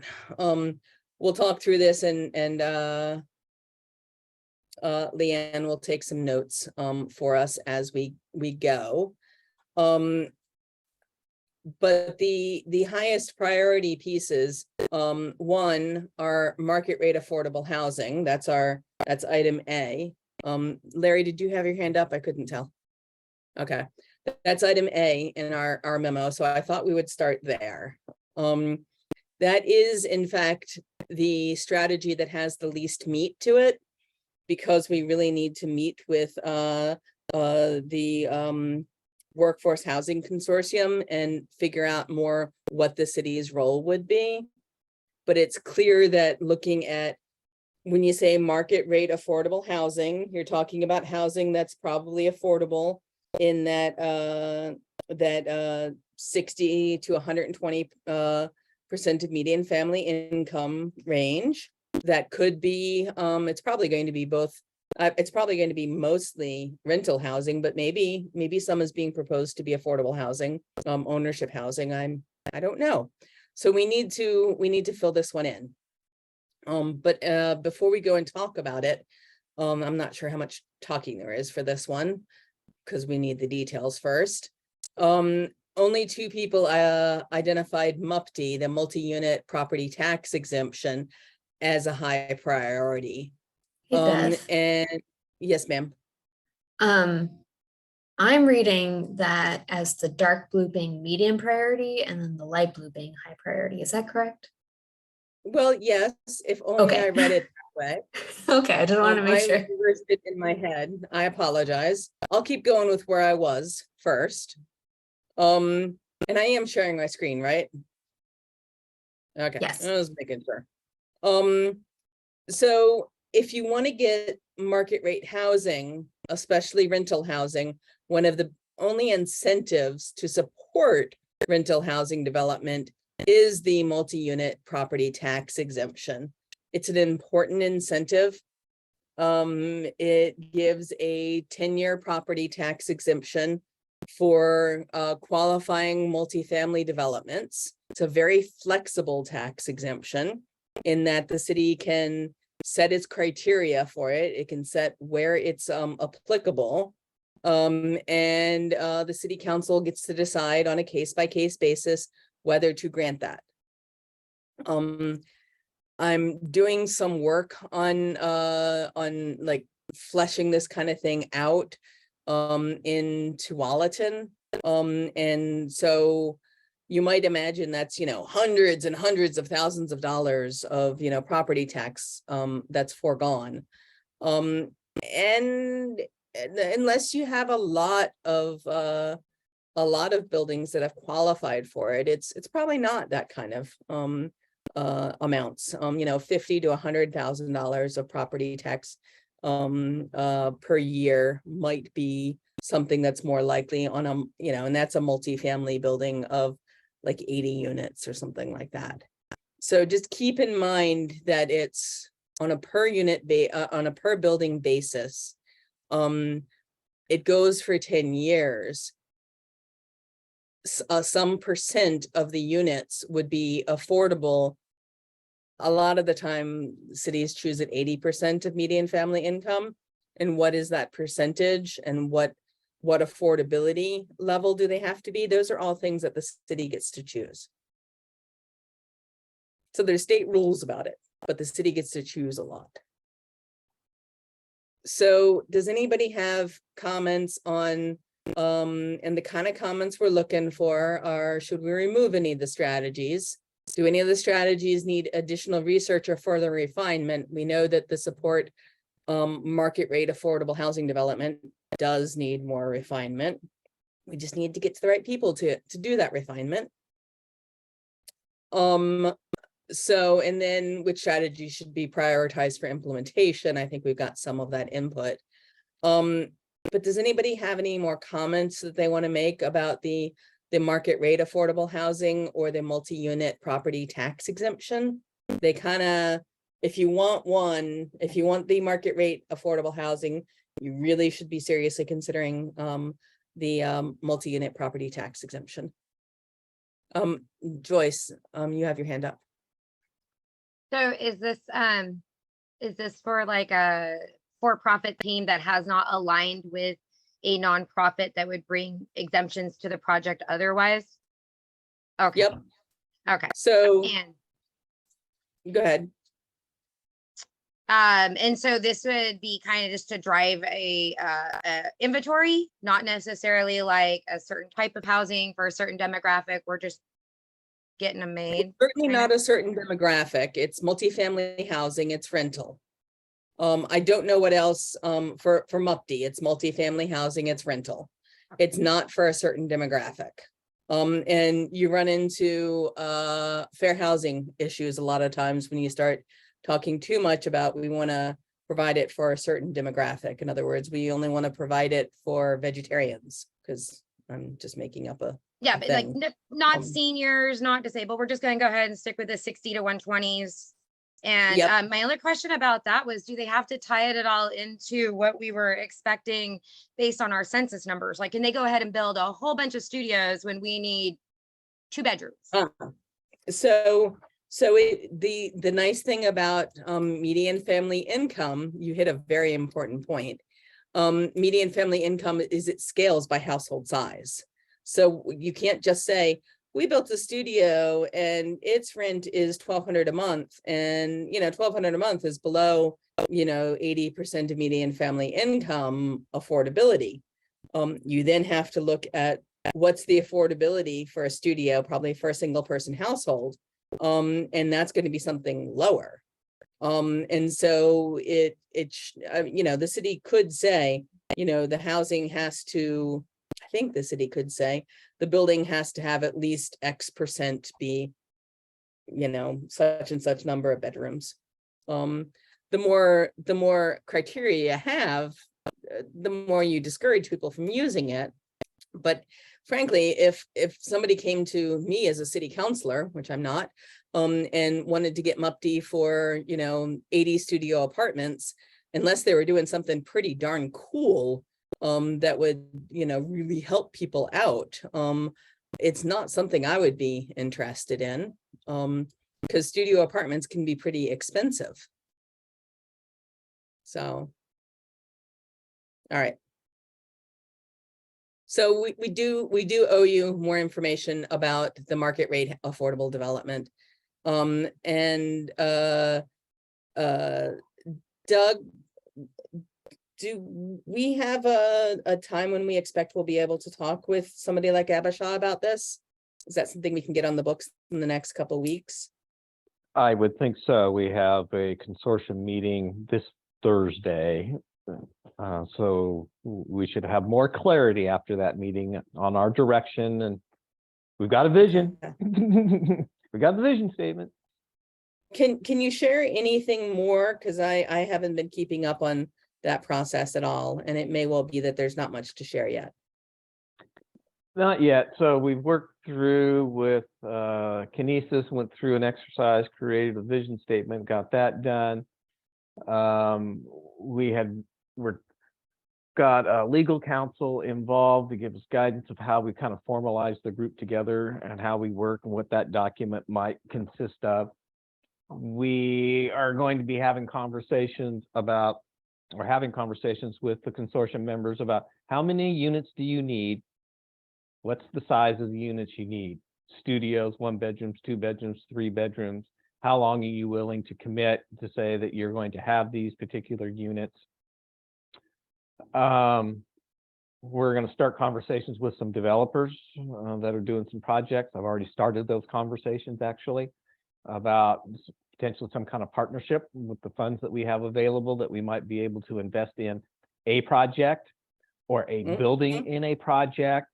We'll talk through this and Leanne will take some notes for us as we go. But the highest priority pieces, one, are market rate affordable housing. That's item A. Larry, did you have your hand up? I couldn't tell. Okay, that's item A in our memo. So I thought we would start there. That is, in fact, the strategy that has the least meat to it, because we really need to meet with the Workforce Housing Consortium and figure out more what the city's role would be. But it's clear that looking at, when you say market rate affordable housing, you're talking about housing that's probably affordable in that 60 to 120% of median family income range. That could be, it's probably going to be both. It's probably going to be mostly rental housing, but maybe some is being proposed to be affordable housing, ownership housing. I don't know. So we need to fill this one in. But before we go and talk about it, I'm not sure how much talking there is for this one, because we need the details first. Only 2 people identified MUPTI, the multi-unit property tax exemption, as a high priority. Hey, Beth. And yes, ma'am. I'm reading that as the dark blue being medium priority and then the light blue being high priority. Is that correct? Well, yes, if only Okay. I read it that way. Okay, I just want to make I sure. reversed it in my head. I apologize. I'll keep going with where I was first. And I am sharing my screen, right? Okay, Yes. I was making sure. So if you want to get market rate housing, especially rental housing, one of the only incentives to support rental housing development is the multi-unit property tax exemption. It's an important incentive. It gives a 10-year property tax exemption for qualifying multifamily developments. It's a very flexible tax exemption in that the city can set its criteria for it. It can set where it's applicable. And the city council gets to decide on a case-by-case basis whether to grant that. I'm doing some work on like fleshing this kind of thing out in Tualatin. And so you might imagine that's, hundreds and hundreds of thousands of dollars of, property tax that's foregone. And unless you have a lot of buildings that have qualified for it, it's probably not that kind of amounts, $50,000 to $100,000 of property tax per year might be something that's more likely on a, and that's a multifamily building of like 80 units or something like that. So just keep in mind that it's on a per unit on a per building basis. It goes for 10 years. Some percent of the units would be affordable. A lot of the time, cities choose at 80% of median family income. And what is that percentage, and what affordability level do they have to be? Those are all things that the city gets to choose. So there's state rules about it, but the city gets to choose a lot. So does anybody have comments on, and the kind of comments we're looking for are, should we remove any of the strategies? Do any of the strategies need additional research or further refinement? We know that the support market rate affordable housing development does need more refinement. We just need to get to the right people to do that refinement. So, and then which strategy should be prioritized for implementation? I think we've got some of that input. But does anybody have any more comments that they want to make about the market rate affordable housing or the multi-unit property tax exemption? They kind of, if you want the market rate affordable housing, you really should be seriously considering the multi-unit property tax exemption. Joyce, you have your hand up. So is this for like a for-profit team that has not aligned with a nonprofit that would bring exemptions to the project otherwise? Okay. Yep. Okay. So And go ahead. and so this would be kind of just to drive a inventory, not necessarily like a certain type of housing for a certain demographic. We're just getting them made. Certainly not a certain demographic. It's multifamily housing, it's rental. I don't know what else for MUPD. It's multifamily housing, it's rental. It's not for a certain demographic. And you run into fair housing issues a lot of times when you start talking too much about we want to provide it for a certain demographic. In other words, we only want to provide it for vegetarians, because I'm just making up a Yeah, but like thing. not seniors, not disabled. We're just going to go ahead and stick with the 60 to 120s. And Yep. my other question about that was, do they have to tie it at all into what we were expecting based on our census numbers? Like, can they go ahead and build a whole bunch of studios when we need 2 bedrooms? So the nice thing about median family income, you hit a very important point. Median family income is it scales by household size. So you can't just say, we built a studio and its rent is $1,200 a month, and $1,200 a month is below you know, 80% of median family income affordability. You then have to look at what's the affordability for a studio, probably for a single person household. And that's going to be something lower. And so you know, the city could say, you know, the housing has to, I think the city could say, the building has to have at least X% be, you know, such and such number of bedrooms. The more criteria you have, the more you discourage people from using it. But frankly, if somebody came to me as a city councilor, which I'm not, and wanted to get MUPD for, you know, 80 studio apartments, unless they were doing something pretty darn cool, that would, you know, really help people out, it's not something I would be interested in, because studio apartments can be pretty expensive. So, all right. So we do owe you more information about the market rate affordable development. And Doug, do we have a time when we expect we'll be able to talk with somebody like Abisha about this? Is that something we can get on the books in the next couple of weeks? I would think so. We have a consortium meeting this Thursday. So we should have more clarity after that meeting on our direction, and we've got a vision. We got the vision statement. Can you share anything more? Because I haven't been keeping up on that process at all, and it may well be that there's not much to share yet. Not yet. So we've worked through with Kinesis, went through an exercise, created a vision statement, got that done. We're got a legal counsel involved to give us guidance of how we kind of formalize the group together and how we work and what that document might consist of. We are going to be having conversations with the consortium members about how many units do you need? What's the size of the units you need? Studios, 1 bedrooms, 2 bedrooms, 3 bedrooms. How long are you willing to commit to say that you're going to have these particular units? We're going to start conversations with some developers that are doing some projects. I've already started those conversations actually about potentially some kind of partnership with the funds that we have available that we might be able to invest in a project or a building in a project.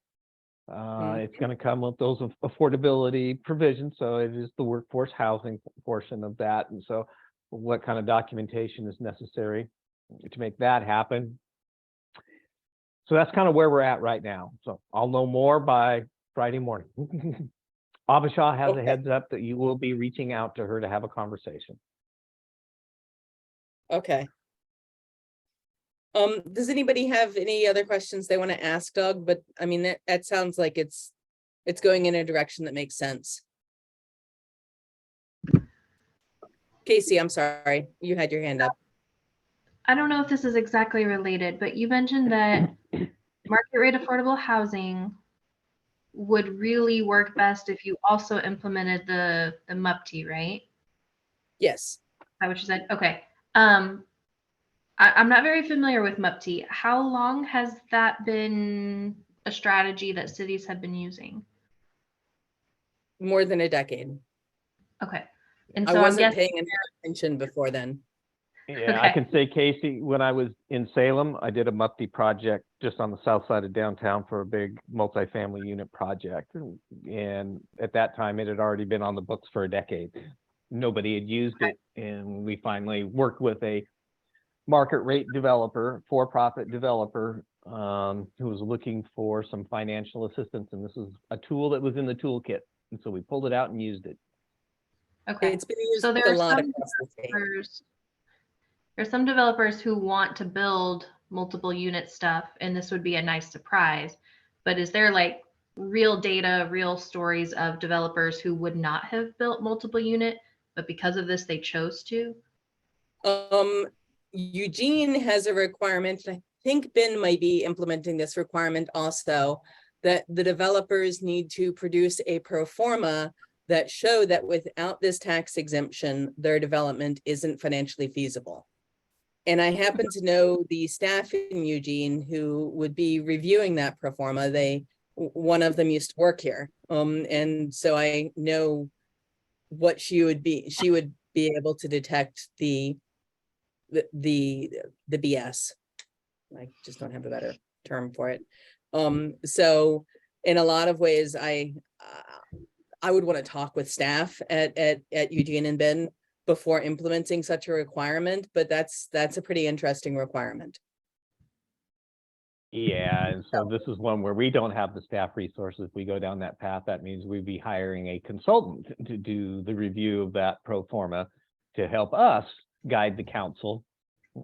It's going to come with those affordability provisions. So it is the workforce housing portion of that. And so what kind of documentation is necessary to make that happen? So that's kind of where we're at right now. So I'll know more by Friday morning. Abisha has a heads up that you will be reaching out to her to have a conversation. Okay. Does anybody have any other questions they want to ask Doug? But I mean, that sounds like it's going in a direction that makes sense. Casey, I'm sorry, you had your hand up. I don't know if this is exactly related, but you mentioned that market rate affordable housing would really work best if you also implemented the MUPT, right? Yes. Is that what you said? Okay. I'm not very familiar with MUPT. How long has that been a strategy that cities have been using? More than a decade. Okay. And I so wasn't I'm guessing paying attention before then. Yeah, I can say, Casey, when I was in Salem, I did a MUPT project just on the south side of downtown for a big multifamily unit project. And at that time, it had already been on the books for a decade. Nobody had used it. And we finally worked with a market rate developer, for-profit developer, who was looking for some financial assistance. And this was a tool that was in the toolkit. And so we pulled it out and used it. Okay. It's been used So there a are lot some across the state. There's some developers who want to build multiple unit stuff, and this would be a nice surprise. But is there like real data, real stories of developers who would not have built multiple unit, but because of this, they chose to? Eugene has a requirement, and I think Ben might be implementing this requirement also, that the developers need to produce a pro forma that show that without this tax exemption, their development isn't financially feasible. And I happen to know the staff in Eugene who would be reviewing that pro forma. One of them used to work here. And so I know what she would be able to detect the BS. I just don't have a better term for it. So in a lot of ways, I would want to talk with staff at Eugene and Ben before implementing such a requirement, but that's a pretty interesting requirement. Yeah, and so this is one where we don't have the staff resources. We go down that path. That means we'd be hiring a consultant to do the review of that pro forma to help us guide the council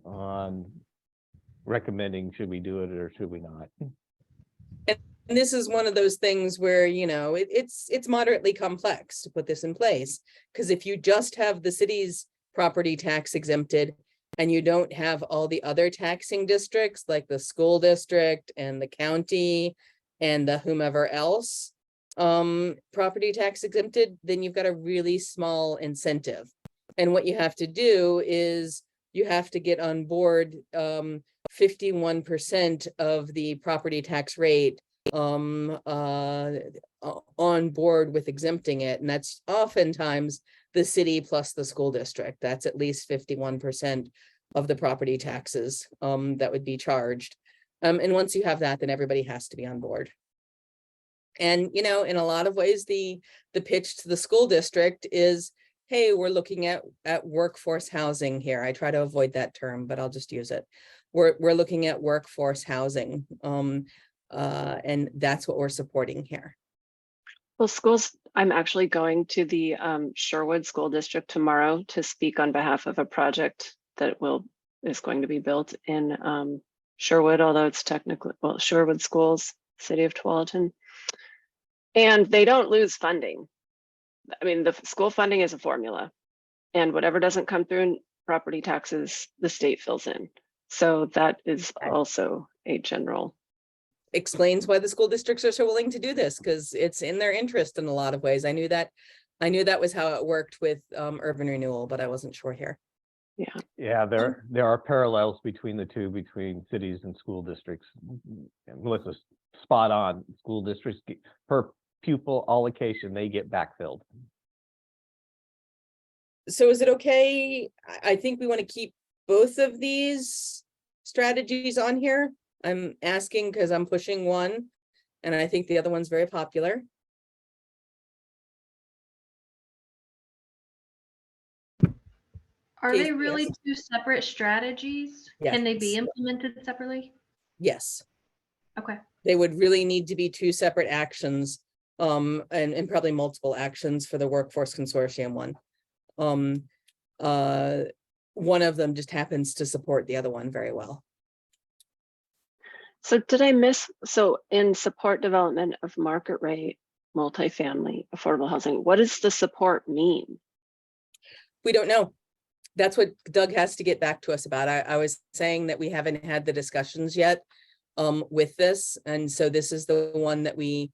on recommending should we do it or should we not. And this is one of those things where, you know, it's moderately complex to put this in place. Because if you just have the city's property tax exempted and you don't have all the other taxing districts like the school district and the county and the whomever else property tax exempted, then you've got a really small incentive. And what you have to do is you have to get on board 51% of the property tax rate on board with exempting it. And that's oftentimes the city plus the school district. That's at least 51% of the property taxes that would be charged. And once you have that, then everybody has to be on board. And, you know, in a lot of ways, the pitch to the school district is, hey, we're looking at workforce housing here. I try to avoid that term, but I'll just use it. We're looking at workforce housing. And that's what we're supporting here. Well, schools, I'm actually going to the Sherwood School District tomorrow to speak on behalf of a project that is going to be built in Sherwood, although it's technically, well, Sherwood Schools, City of Tualatin. And they don't lose funding. I mean, the school funding is a formula, and whatever doesn't come through in property taxes, the state fills in. So that is also a general. Explains why the school districts are so willing to do this, because it's in their interest in a lot of ways. I knew that was how it worked with urban renewal, but I wasn't sure here. Yeah, there are parallels between the two, between cities and school districts. And Melissa's spot on. School districts per pupil allocation, they get backfilled. So is it okay? I think we want to keep both of these strategies on here. I'm asking because I'm pushing one and I think the other one's very popular. Are Okay, they really yes. two separate strategies? Can they be Yes. implemented separately? Yes, Okay. they would really need to be two separate actions, and probably multiple actions for the workforce consortium one. One of them just happens to support the other one very well. So did I miss, so in support development of market rate multifamily affordable housing, what does the support mean? We don't know. That's what Doug has to get back to us about. I was saying that we haven't had the discussions yet with this. And so this is the one that we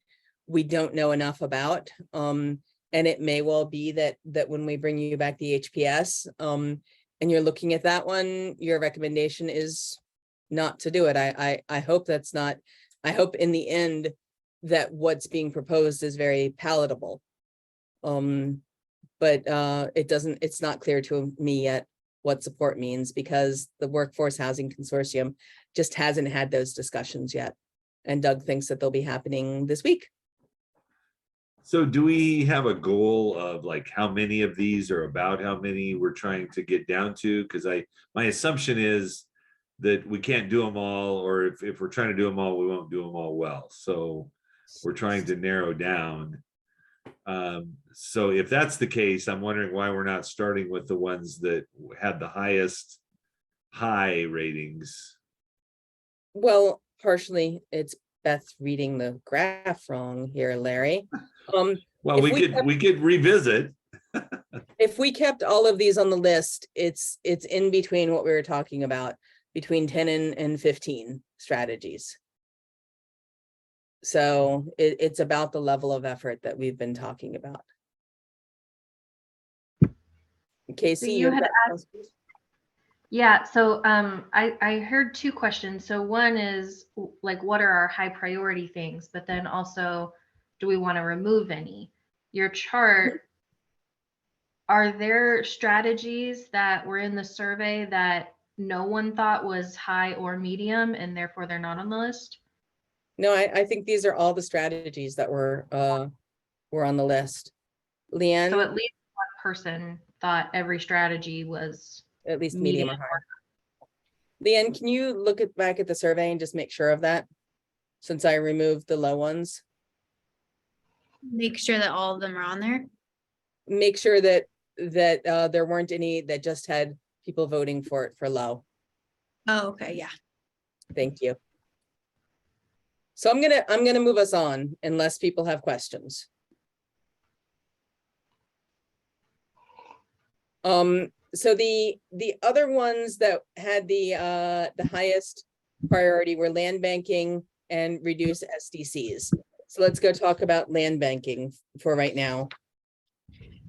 don't know enough about. And it may well be that when we bring you back the HPS and you're looking at that one, your recommendation is not to do it. I hope that's not, I hope in the end that what's being proposed is very palatable. But it's not clear to me yet what support means, because the Workforce Housing Consortium just hasn't had those discussions yet. And Doug thinks that they'll be happening this week. So do we have a goal of like how many of these or about how many we're trying to get down to? Because my assumption is that we can't do them all, or if we're trying to do them all, we won't do them all well. So we're trying to narrow down. So if that's the case, I'm wondering why we're not starting with the ones that had the highest high ratings. Well, partially it's Beth reading the graph wrong here, Larry. Well, we could revisit. If we kept all of these on the list, it's in between what we were talking about, between 10 and 15 strategies. So it's about the level of effort that we've been talking about. Casey, you had Yeah, so I heard two questions. So one is like, what are our high priority things? But then also, do we want to remove any? Your chart, are there strategies that were in the survey that no one thought was high or medium and therefore they're not on the list? No, I think these are all the strategies that were on the list. So Leanne, at least one person thought every strategy was at least medium medium. or high. Leanne, can you look back at the survey and just make sure of that? Since I removed the low ones, Make sure that all of them are on there. make sure that there weren't any that just had people voting for it for low. Oh, okay, yeah. Thank you. So I'm gonna move us on unless people have questions. So the other ones that had the highest priority were land banking and reduce SDCs. So let's go talk about land banking for right now.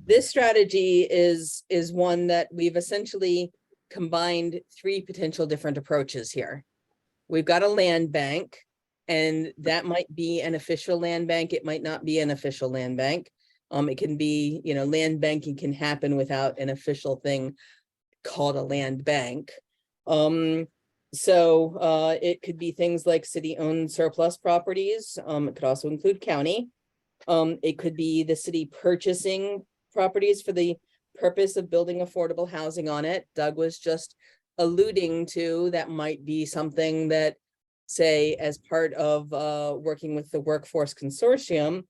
This strategy is one that we've essentially combined three potential different approaches here. We've got a land bank, and that might be an official land bank. It might not be an official land bank. It can be, land banking can happen without an official thing called a land bank. So it could be things like city-owned surplus properties. It could also include county. It could be the city purchasing properties for the purpose of building affordable housing on it. Doug was just alluding to that might be something that, say, as part of working with the workforce consortium,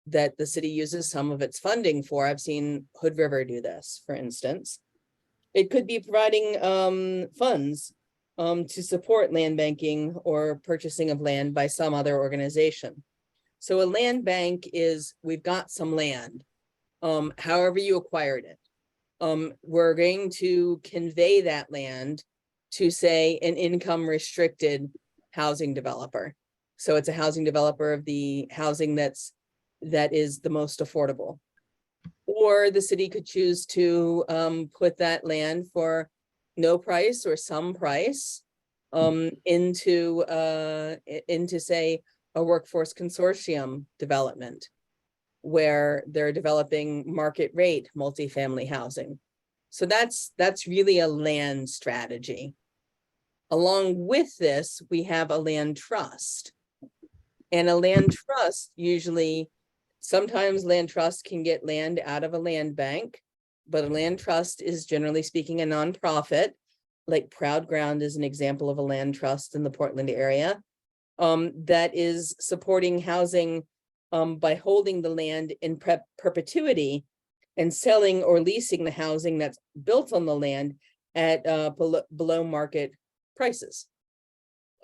that the city uses some of its funding for. I've seen Hood River do this, for instance. It could be providing funds to support land banking or purchasing of land by some other organization. So a land bank is, we've got some land, however you acquired it. We're going to convey that land to, say, an income restricted housing developer. So it's a housing developer of the housing that is the most affordable. Or the city could choose to put that land for no price or some price into say a workforce consortium development, where they're developing market rate multifamily housing. So that's really a land strategy. Along with this, we have a land trust. And a land trust, usually, sometimes land trust can get land out of a land bank, but a land trust is, generally speaking, a nonprofit. Like Proud Ground is an example of a land trust in the Portland area that is supporting housing by holding the land in perpetuity and selling or leasing the housing that's built on the land at below market prices.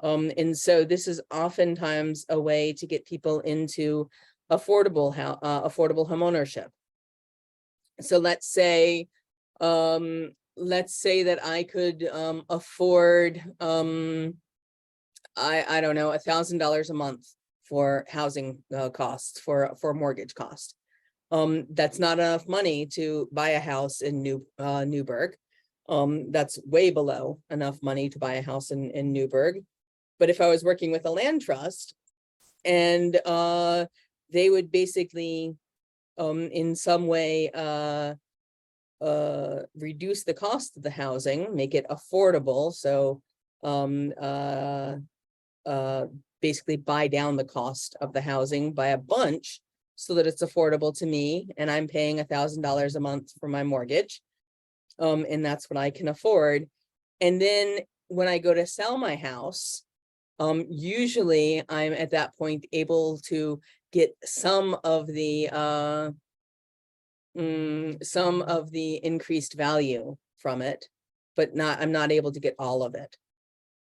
And so this is oftentimes a way to get people into affordable home ownership. So let's say that I could afford I don't know, $1,000 a month for housing costs, for mortgage cost. That's not enough money to buy a house in Newberg. That's way below enough money to buy a house in Newberg. But if I was working with a land trust, and they would basically in some way reduce the cost of the housing, make it affordable. So basically buy down the cost of the housing by a bunch so that it's affordable to me, and I'm paying $1,000 a month for my mortgage. And that's what I can afford. And then when I go to sell my house, usually I'm at that point able to get some of the increased value from it, but I'm not able to get all of it.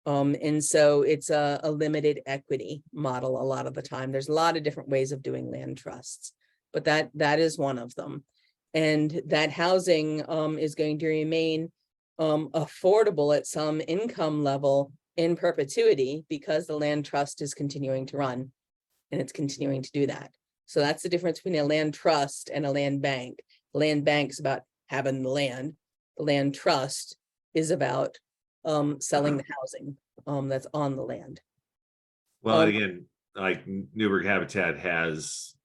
And so it's a limited equity model a lot of the time. There's a lot of different ways of doing land trusts, but that is one of them. And that housing is going to remain affordable at some income level in perpetuity, because the land trust is continuing to run, and it's continuing to do that. So that's the difference between a land trust and a land bank. The land bank's about having the land. The land trust is about selling the housing that's on the land. Well, and Um, again, like Newberg Habitat has,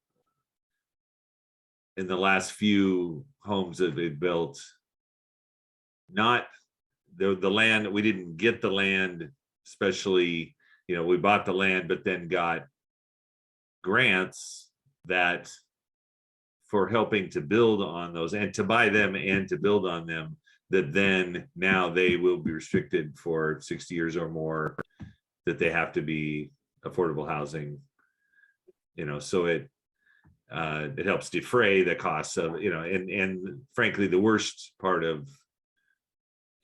in the last few homes that they built, not the land, we didn't get the land, especially, we bought the land, but then got grants that for helping to build on those and to buy them and to build on them, that then now they will be restricted for 60 years or more, that they have to be affordable housing, so it helps defray the costs of, and frankly, the worst part of,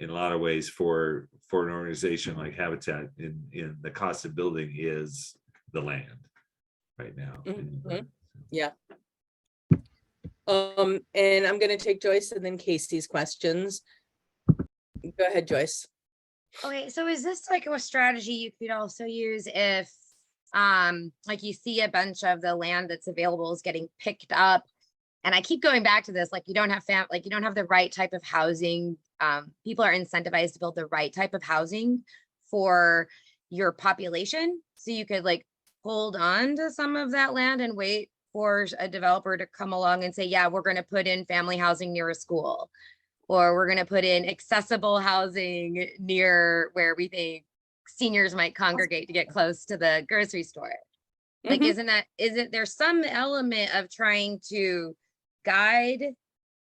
in a lot of ways, for an organization like Habitat in the cost of building is the land right now. Mhm. Yeah. And I'm gonna take Joyce and then Casey's questions. Go ahead, Joyce. Okay, so is this like a strategy you could also use if like you see a bunch of the land that's available is getting picked up? And I keep going back to this, like you don't have you don't have the right type of housing. People are incentivized to build the right type of housing for your population. So you could like hold on to some of that land and wait for a developer to come along and say, yeah, we're going to put in family housing near a school, or we're going to put in accessible housing near where we think seniors might congregate to get close to the grocery store. Like, Mhm. isn't there some element of trying to guide,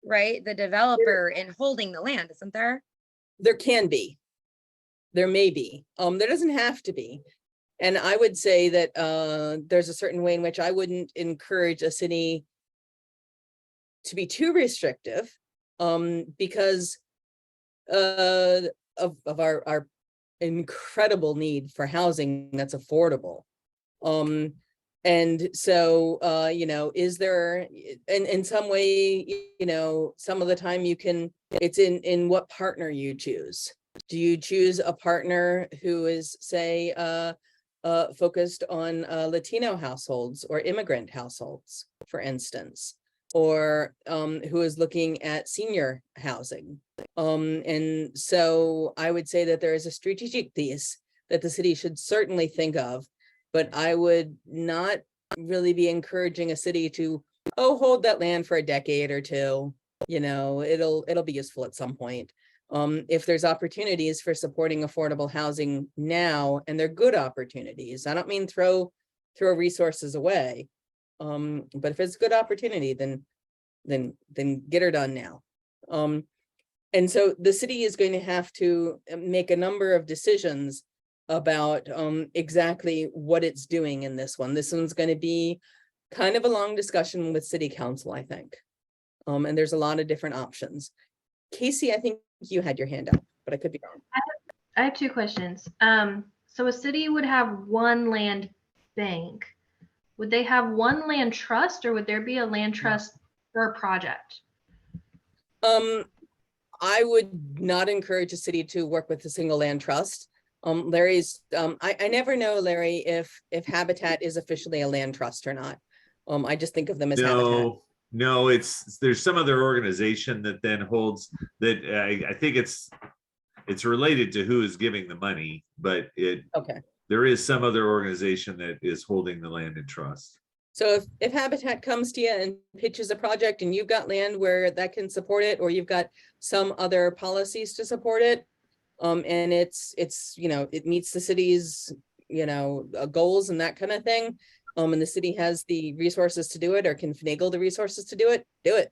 right, the developer in holding the land, isn't there? There can be. There may be. There doesn't have to be. And I would say that there's a certain way in which I wouldn't encourage a city to be too restrictive, because of our incredible need for housing that's affordable. And so is there in some way, some of the time it's in what partner you choose. Do you choose a partner who is, say, focused on Latino households or immigrant households, for instance, or who is looking at senior housing? And so I would say that there is a strategic piece that the city should certainly think of, but I would not really be encouraging a city to, hold that land for a decade or two. It'll be useful at some point. If there's opportunities for supporting affordable housing now, and they're good opportunities, I don't mean throw resources away. But if it's a good opportunity, then get her done now. And so the city is going to have to make a number of decisions about exactly what it's doing in this one. This one's going to be kind of a long discussion with city council, I think. And there's a lot of different options. Casey, I think you had your hand up, but I could be wrong. I have two questions. So a city would have one land bank. Would they have one land trust, or would there be a land trust per project? I would not encourage a city to work with a single land trust. Larry's, I never know, Larry, if Habitat is officially a land trust or not. I just think of them as Habitat. No, there's some other organization that then holds that. I think it's related to who is giving the money, but Okay. there is some other organization that is holding the land in trust. So if Habitat comes to you and pitches a project and you've got land where that can support it, or you've got some other policies to support it, and it's it meets the city's goals and that kind of thing, and the city has the resources to do it, or can finagle the resources to do it, do it.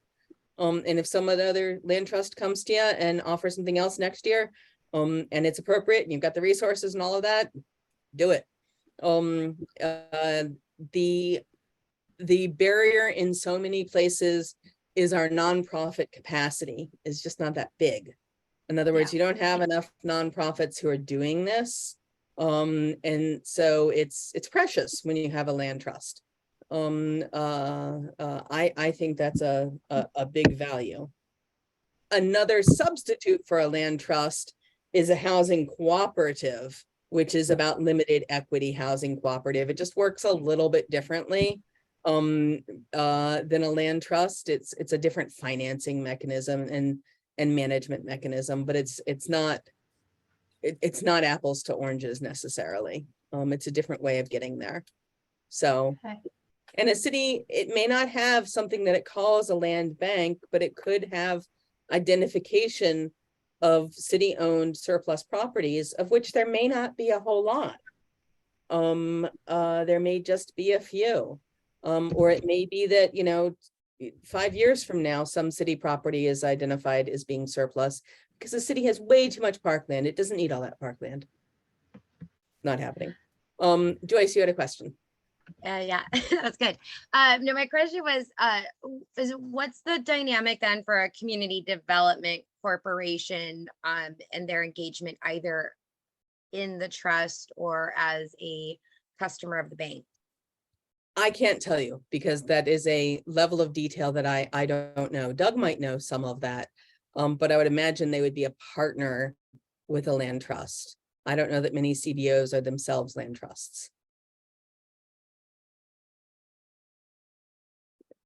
And if some other land trust comes to you and offers something else next year, and it's appropriate and you've got the resources and all of that, do it. The barrier in so many places is our nonprofit capacity is just not that big. In other words, you don't have enough nonprofits who are doing this. And so it's precious when you have a land trust. I think that's a big value. Another substitute for a land trust is a housing cooperative, which is about limited equity housing cooperative. It just works a little bit differently than a land trust. It's a different financing mechanism, and and management mechanism, but it's not apples to oranges necessarily. It's a different way of getting there. So, Okay. and a city, it may not have something that it calls a land bank, but it could have identification of city-owned surplus properties, of which there may not be a whole lot. There may just be a few. Or it may be that, 5 years from now, some city property is identified as being surplus because the city has way too much parkland. It doesn't need all that parkland. Not happening. Joyce, you had a question. Yeah, that's good. No, my question was, what's the dynamic then for a community development corporation, and their engagement either in the trust or as a customer of the bank? I can't tell you because that is a level of detail that I don't know. Doug might know some of that. But I would imagine they would be a partner with a land trust. I don't know that many CDOs are themselves land trusts.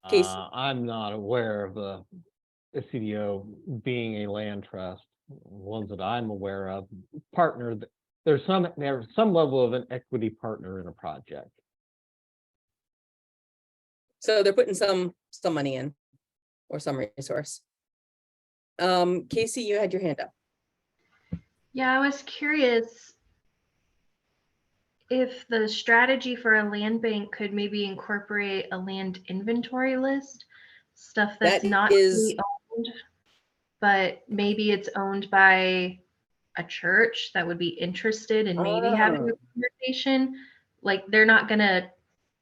Casey? I'm not aware of a CDO being a land trust. Ones that I'm aware of, partner, there's some level of an equity partner in a project. So they're putting some money in or some resource. Casey, you had your hand up. Yeah, I was curious if the strategy for a land bank could maybe incorporate a land inventory list, stuff that's That not is- city owned, but maybe it's owned by a church that would be interested in maybe having a conversation. Like they're not gonna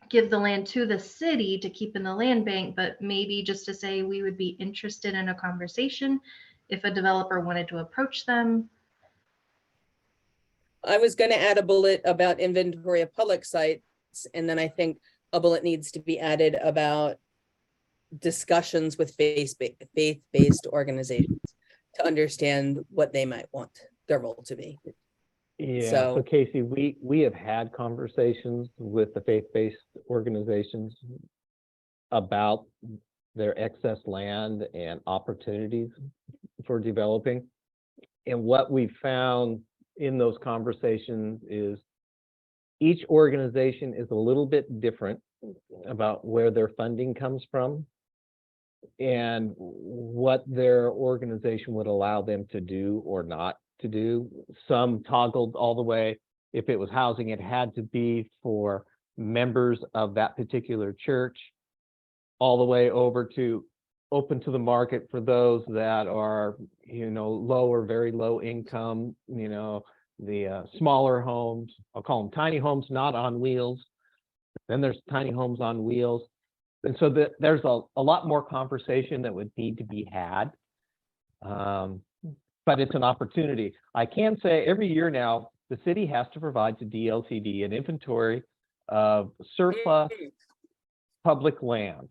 give the land to the city to keep in the land bank, but maybe just to say we would be interested in a conversation if a developer wanted to approach them. I was going to add a bullet about inventory of public sites, and then I think a bullet needs to be added about discussions with faith-based organizations to understand what they might want their role to be. Yeah, So- so Casey, we have had conversations with the faith-based organizations about their excess land and opportunities for developing. And what we found in those conversations is each organization is a little bit different about where their funding comes from and what their organization would allow them to do or not to do. Some toggled all the way. If it was housing, it had to be for members of that particular church, all the way over to open to the market for those that are, low or very low income, the smaller homes. I'll call them tiny homes, not on wheels. Then there's tiny homes on wheels. And so there's a lot more conversation that would need to be had. But it's an opportunity. I can say every year now, the city has to provide to DLCD an inventory of surplus public land.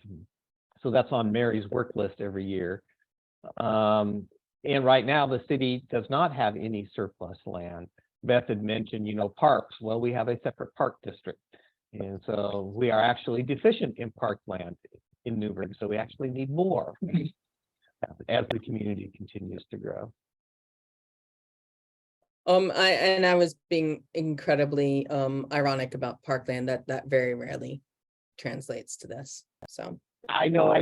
So that's on Mary's work list every year. And right now, the city does not have any surplus land. Beth had mentioned, parks. Well, we have a separate park district. And so we are actually deficient in park land in Newberg. So we actually need more as the community continues to grow. I was being incredibly ironic about parkland that very rarely translates to this. So I know.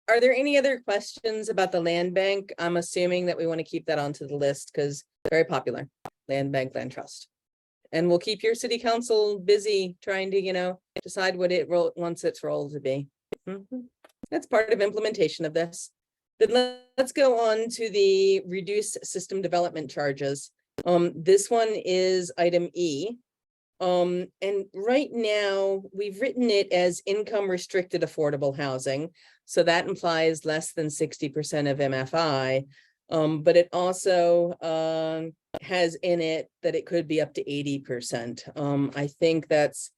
Are there any other questions about the land bank? I'm assuming that we want to keep that onto the list because very popular, land bank, land trust. And we'll keep your city council busy trying to, decide what it wants its role to be. That's part of implementation of this. Then let's go on to the reduced system development charges. This one is item E. And right now we've written it as income restricted affordable housing. So that implies less than 60% of MFI. But it also has in it that it could be up to 80%. I think that's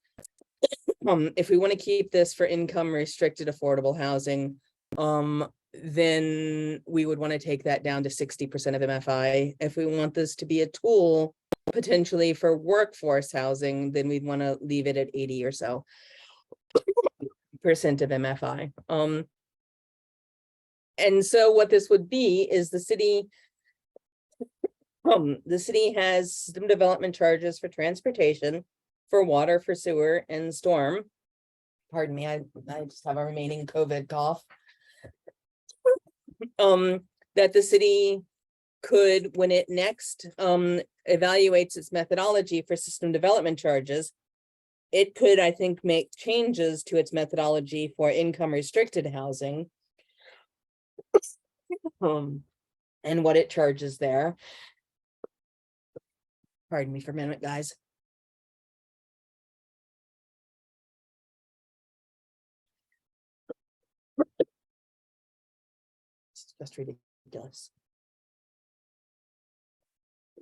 if we want to keep this for income restricted affordable housing, then we would want to take that down to 60% of MFI. If we want this to be a tool potentially for workforce housing, then we'd want to leave it at 80 or so. of MFI. And so what this would be is the city has system development charges for transportation, for water, for sewer and storm. Pardon me, I just have a remaining COVID cough. That the city could, when it next evaluates its methodology for system development charges, it could, I think, make changes to its methodology for income restricted housing. And what it charges there. Pardon me for a minute, guys. It's just ridiculous.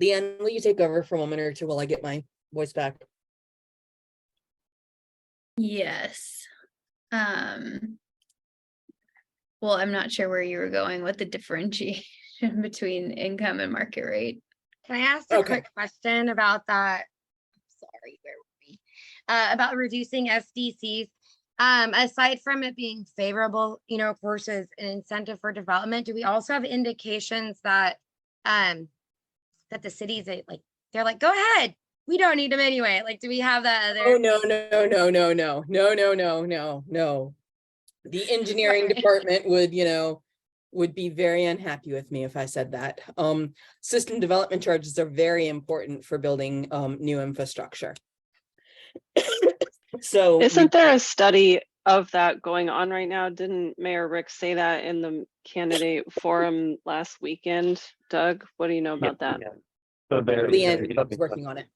Leanne, will you take over for a moment or two while I get my voice back? Yes. Well, I'm not sure where you were going with the differentiation between income and market rate. Can I ask a Okay. quick question about that? Sorry, where were we? About reducing SDCs. Aside from it being favorable, you know, versus an incentive for development, do we also have indications that that the cities like they're like, go ahead, we don't need them anyway? Like, do we have that other? Oh, no. The engineering Sorry. department would be very unhappy with me if I said that. System development charges are very important for building new infrastructure. So Isn't there a study of that going on right now? Didn't Mayor Rick say that in the candidate forum last weekend? Doug, what do you know about that? So there. Leanne is working on it.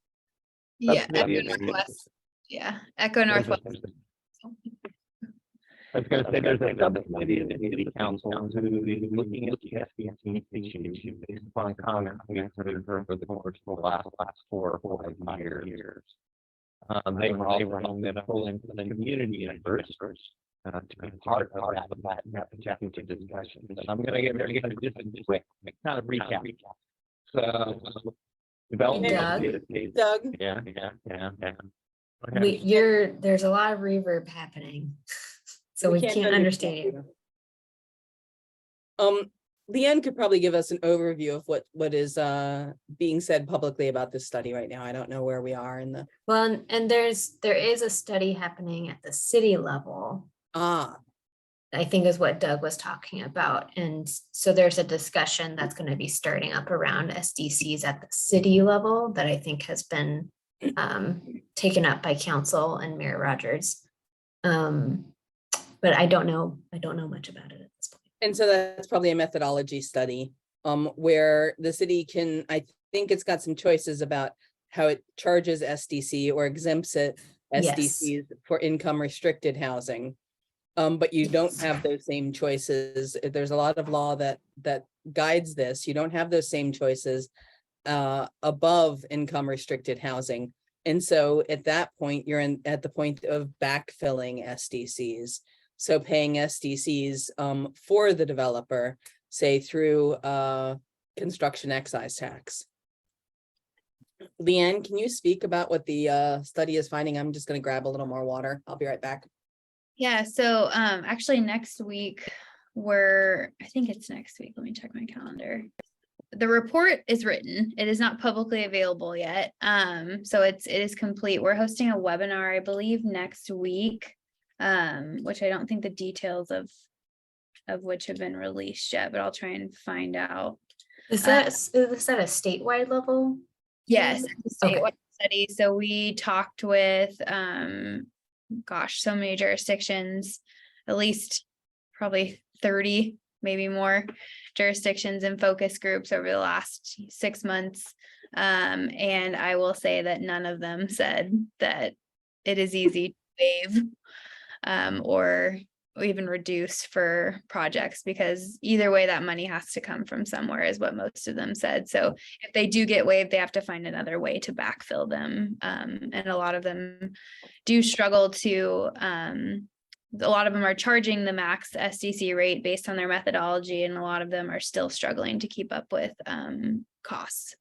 Yeah, That's Echo maybe- Northwest. Yeah, Echo Northwest. I was gonna say, there's a subcommittee in the city council who is looking at the SBC issue based upon comments we have heard over the course of the last 4 or 5 years. They were on the whole into the community at first, to be part of that discussion. And I'm gonna get very good just a quick kind of recap. So. Development. Doug, Yeah. There's a lot of reverb happening. So we can't understand you. Leanne could probably give us an overview of what is being said publicly about this study right now. I don't know where we are in the. Well, and there is a study happening at the city level, I think is what Doug was talking about. And so there's a discussion that's going to be starting up around SDCs at the city level that I think has been taken up by council and Mayor Rogers. But I don't know much about it at this point. And so that's probably a methodology study where the city can, I think it's got some choices about how it charges SDC or exempts it SDCs for income restricted housing. But you don't have those same choices. There's a lot of law that guides this. You don't have those same choices above income restricted housing. And so at that point, you're at the point of backfilling SDCs. So paying SDCs for the developer, say through construction excise tax. Leanne, can you speak about what the study is finding? I'm just going to grab a little more water. I'll be right back. Yeah, so actually next week, I think it's next week. Let me check my calendar. The report is written. It is not publicly available yet. So it is complete. We're hosting a webinar, I believe, next week. Which I don't think the details of which have been released yet, but I'll try and find out. Is that a statewide level? Yes, Okay. statewide study. So we talked with, so many jurisdictions, at least probably 30, maybe more jurisdictions and focus groups over the last 6 months. And I will say that none of them said that it is easy to waive or even reduce for projects, because either way that money has to come from somewhere is what most of them said. So if they do get waived, they have to find another way to backfill them. And a lot of them do struggle to, a lot of them are charging the max SDC rate based on their methodology, and a lot of them are still struggling to keep up with costs.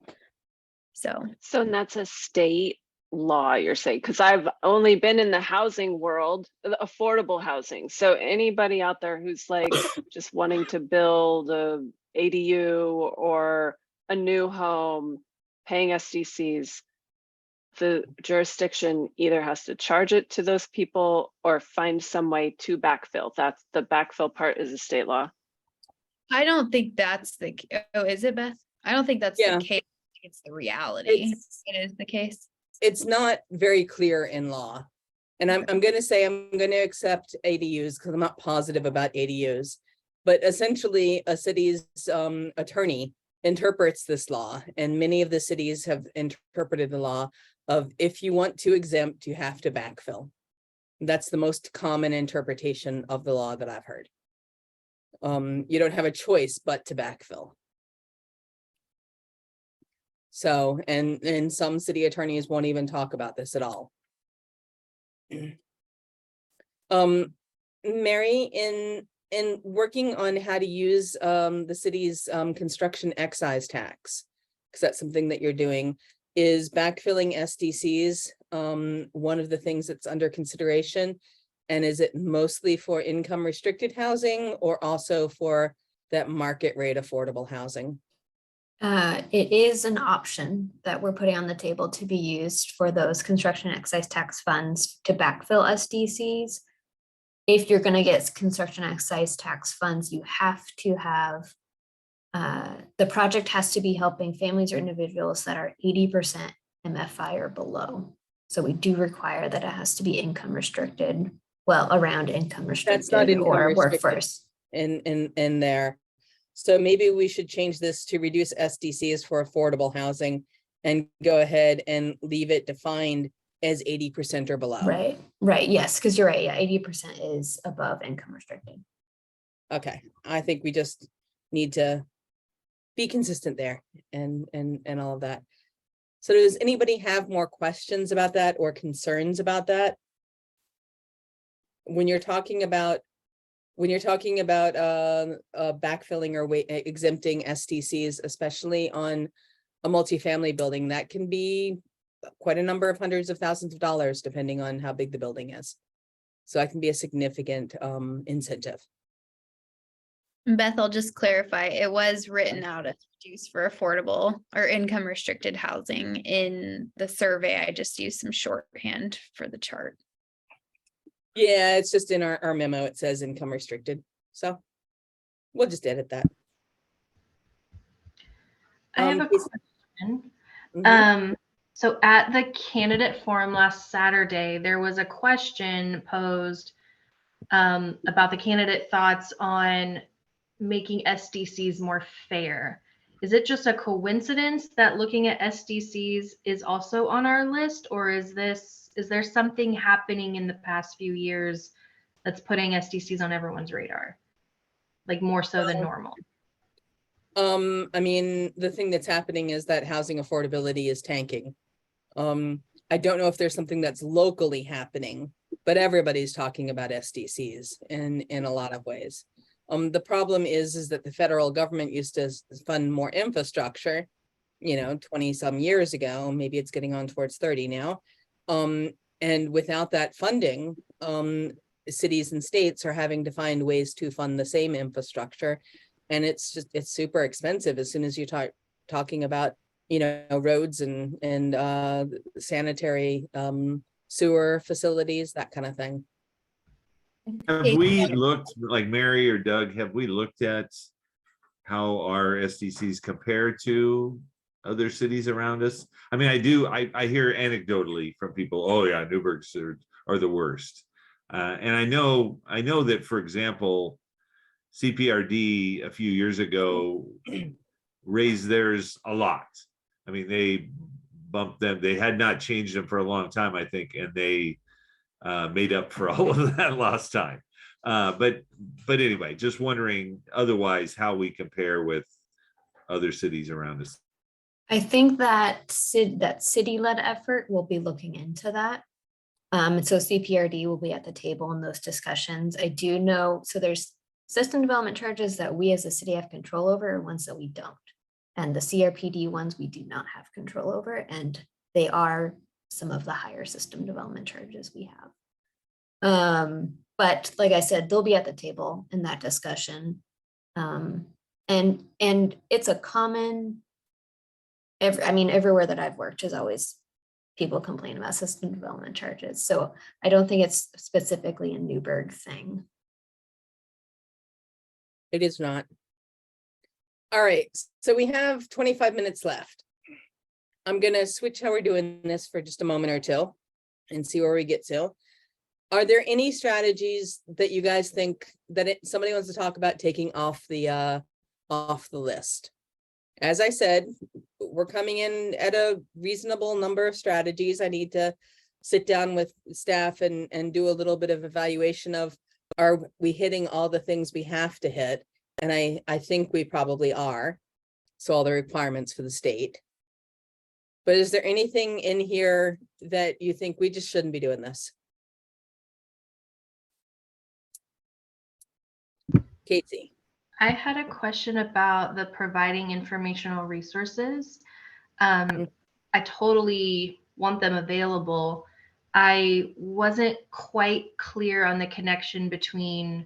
So So that's a state law you're saying? Because I've only been in the housing world, the affordable housing. So anybody out there who's like just wanting to build a ADU or a new home, paying SDCs, the jurisdiction either has to charge it to those people or find some way to backfill. That's the backfill part is a state law. I don't think that's the, oh, is it, Beth? I don't think that's Yeah. the case. It's the reality. It's- It is the case. It's not very clear in law. And I'm gonna say I'm gonna accept ADUs because I'm not positive about ADUs. But essentially, a city's attorney interprets this law, and many of the cities have interpreted the law of if you want to exempt, you have to backfill. That's the most common interpretation of the law that I've heard. You don't have a choice but to backfill. So, and some city attorneys won't even talk about this at all. Mary, in working on how to use the city's construction excise tax, because that's something that you're doing, is backfilling SDCs one of the things that's under consideration? And is it mostly for income restricted housing or also for that market rate affordable housing? It is an option that we're putting on the table to be used for those construction excise tax funds to backfill SDCs. If you're gonna get construction excise tax funds, you have to have, the project has to be helping families or individuals that are 80% MFI or below. So we do require that it has to be income restricted, well, around income That's not restricted income or restricted. workforce. In there. So maybe we should change this to reduce SDCs for affordable housing and go ahead and leave it defined as 80% or below. Right, yes, because you're right, yeah, 80% is above income restricted. Okay, I think we just need to be consistent there and all of that. So does anybody have more questions about that or concerns about that? When you're talking about backfilling or exempting STCs, especially on a multifamily building, that can be quite a number of hundreds of thousands of dollars, depending on how big the building is. So that can be a significant incentive. Beth, I'll just clarify, it was written out as reduced for affordable or income restricted housing in the survey. I just used some shorthand for the chart. Yeah, it's just in our memo, it says income restricted, so we'll just edit that. I have a Is- question. Mhm. So at the candidate forum last Saturday, there was a question posed about the candidate thoughts on making SDCs more fair. Is it just a coincidence that looking at SDCs is also on our list, or is there something happening in the past few years that's putting SDCs on everyone's radar, like more so than normal? I mean, the thing that's happening is that housing affordability is tanking. I don't know if there's something that's locally happening, but everybody's talking about SDCs in a lot of ways. The problem is that the federal government used to fund more infrastructure, 20 some years ago, maybe it's getting on towards 30 now. And without that funding, cities and states are having to find ways to fund the same infrastructure. And it's super expensive as soon as you talking about, roads and sanitary sewer facilities, that kind of thing. Have we looked, like Mary or Doug, have we looked at how our SDCs compare to other cities around us? I mean, I hear anecdotally from people, oh yeah, Newbergs are the worst. And I know that, for example, CPRD a few years ago raised theirs a lot. I mean, they bumped them. They had not changed them for a long time, I think, and they made up for all of that lost time. But anyway, just wondering otherwise how we compare with other cities around us. I think that city-led effort will be looking into that. And so CPRD will be at the table in those discussions. I do know, so there's system development charges that we as a city have control over and ones that we don't. And the CRPD ones we do not have control over, and they are some of the higher system development charges we have. But like I said, they'll be at the table in that discussion. And it's a common, I mean, everywhere that I've worked is always people complain about system development charges. So I don't think it's specifically a Newberg thing. It is not. All right, so we have 25 minutes left. I'm gonna switch how we're doing this for just a moment or two and see where we get to. Are there any strategies that you guys think that somebody wants to talk about taking off the list? As I said, we're coming in at a reasonable number of strategies. I need to sit down with staff and do a little bit of evaluation of, are we hitting all the things we have to hit? And I think we probably are. So all the requirements for the state. But is there anything in here that you think we just shouldn't be doing this? Casey. I had a question about the providing informational resources. I totally want them available. I wasn't quite clear on the connection between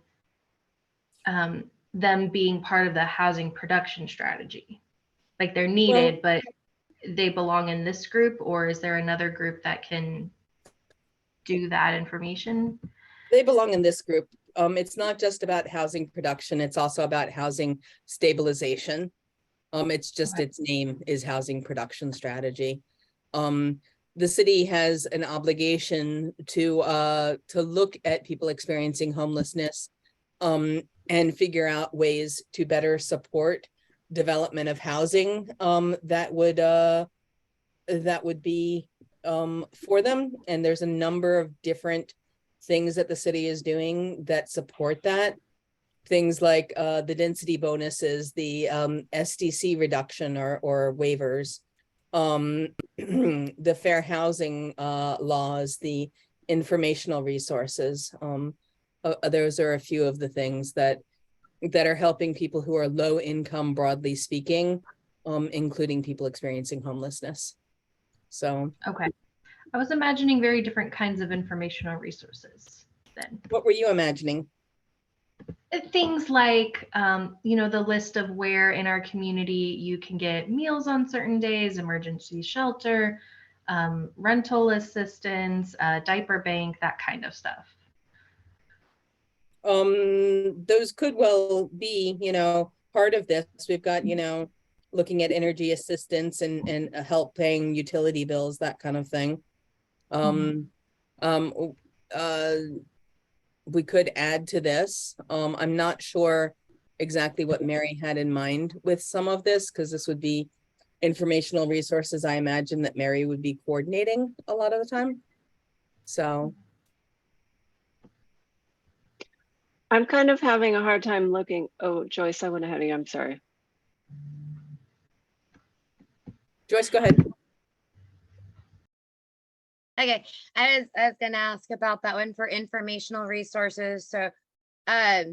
them being part of the housing production strategy. Like they're needed, but they belong in this group, or is there another group that can do that information? They belong in this group. It's not just about housing production, it's also about housing stabilization. It's just its name is housing production strategy. The city has an obligation to look at people experiencing homelessness and figure out ways to better support development of housing that would be for them. And there's a number of different things that the city is doing that support that. Things like the density bonuses, the SDC reduction or waivers, the fair housing laws, the informational resources. Those are a few of the things that are helping people who are low income, broadly speaking, including people experiencing homelessness. So, okay. I was imagining very different kinds of informational resources then. What were you imagining? Things like, the list of where in our community you can get meals on certain days, emergency shelter, rental assistance, diaper bank, that kind of stuff. Those could well be, part of this. We've got, looking at energy assistance and help paying utility bills, that kind of thing. We could add to this. I'm not sure exactly what Mary had in mind with some of this, because this would be informational resources. I imagine that Mary would be coordinating a lot of the time. So I'm kind of having a hard time looking. Oh, Joyce, I went ahead of you. I'm sorry. Joyce, go ahead. Okay, I was gonna ask about that one for informational resources. So, I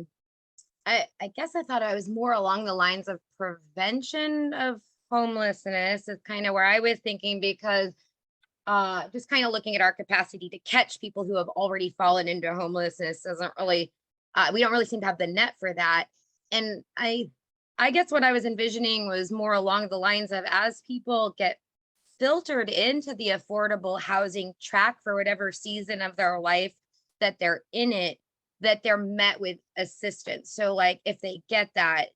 guess I thought I was more along the lines of prevention of homelessness is kind of where I was thinking, because just kind of looking at our capacity to catch people who have already fallen into homelessness doesn't really, we don't really seem to have the net for that. And I guess what I was envisioning was more along the lines of, as people get filtered into the affordable housing track for whatever season of their life that they're in it, that they're met with assistance. So like if they get that,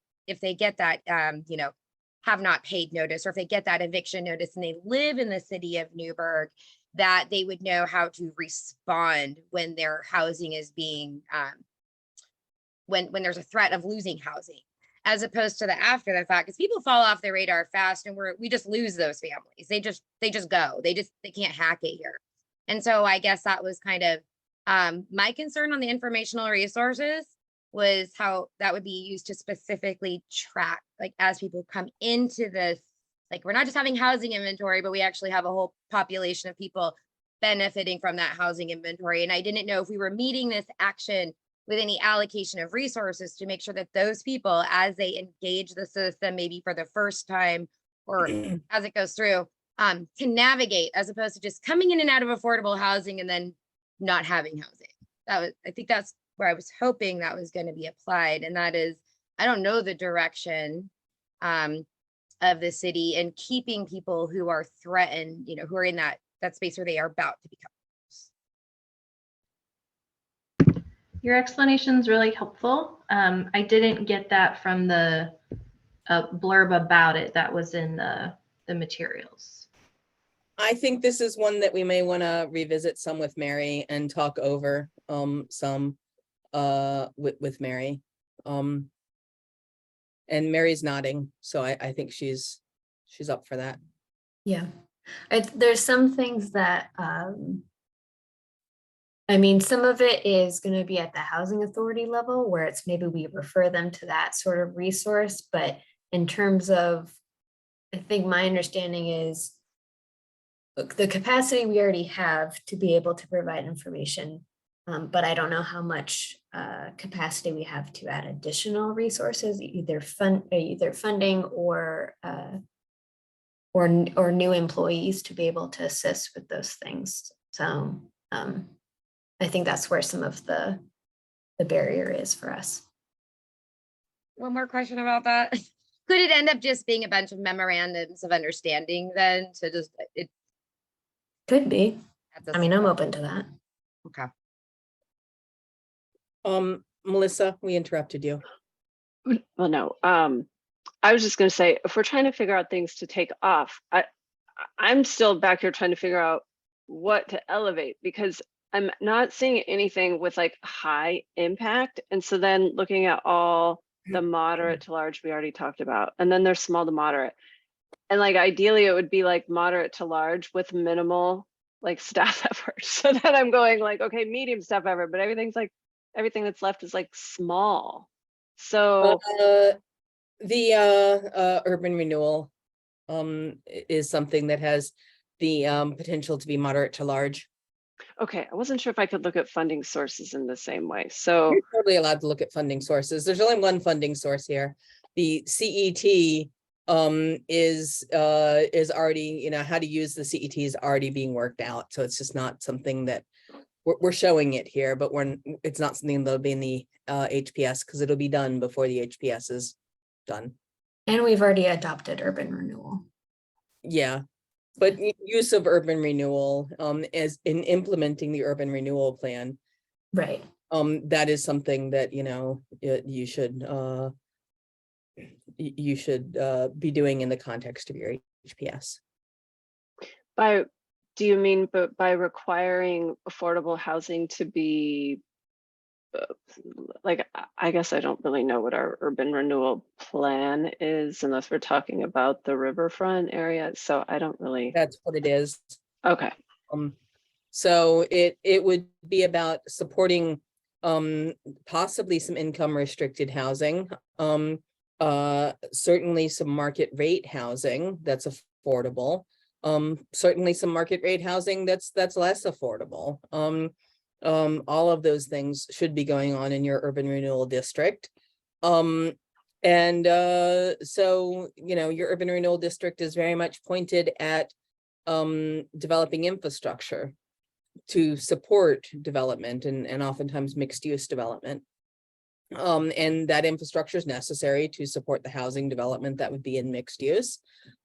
have not paid notice, or if they get that eviction notice and they live in the city of Newberg, that they would know how to respond when their housing is being, when there's a threat of losing housing, as opposed to the after the fact, because people fall off the radar fast and we just lose those families. They just go, they can't hack it here. And so I guess that was kind of my concern on the informational resources, was how that would be used to specifically track, like as people come into this, like we're not just having housing inventory, but we actually have a whole population of people benefiting from that housing inventory. And I didn't know if we were meeting this action with any allocation of resources to make sure that those people, as they engage the system, maybe for the first time or as it goes through, can navigate, as opposed to just coming in and out of affordable housing and then not having housing. I think that's where I was hoping that was going to be applied. And that is, I don't know the direction of the city and keeping people who are threatened, who are in that space where they are about to become. Your explanation is really helpful. I didn't get that from the blurb about it that was in the materials. I think this is one that we may want to revisit some with Mary and talk over some with Mary. And Mary's nodding, so I think she's up for that. Yeah, there's some things that, I mean, some of it is going to be at the housing authority level where it's maybe we refer them to that sort of resource. But in terms of, I think my understanding is, look, the capacity we already have to be able to provide information, but I don't know how much capacity we have to add additional resources, either funding or new employees to be able to assist with those things. So I think that's where some of the barrier is for us. One more question about that. Could it end up just being a bunch of memorandums of understanding then? So just it could be. I mean, I'm open to that. Okay. Melissa, we interrupted you. Well, no. I was just going to say, if we're trying to figure out things to take off, I'm still back here trying to figure out what to elevate, because I'm not seeing anything with like high impact. And so then looking at all the moderate to large we already talked about, and then there's small to moderate. And like ideally it would be like moderate to large with minimal like staff effort. So then I'm going like, okay, medium staff effort, but everything that's left is like small. So the urban renewal is something that has the potential to be moderate to large. okay, I wasn't sure if I could look at funding sources in the same way. So You're totally allowed to look at funding sources. There's only one funding source here. The CET is already, how to use the CET is already being worked out. So it's just not something that we're showing it here, but it's not something that'll be in the HPS because it'll be done before the HPS is done. And we've already adopted urban renewal. Yeah, but use of urban renewal as in implementing the urban renewal plan. Right. That is something that, you should be doing in the context of your HPS. do you mean by requiring affordable housing to be like, I guess I don't really know what our urban renewal plan is unless we're talking about the riverfront area. So I don't really. That's what it is. Okay. So it would be about supporting possibly some income restricted housing, certainly some market rate housing that's affordable, certainly some market rate housing that's less affordable. All of those things should be going on in your urban renewal district. So, your urban renewal district is very much pointed at developing infrastructure to support development and oftentimes mixed use development. And that infrastructure is necessary to support the housing development that would be in mixed use.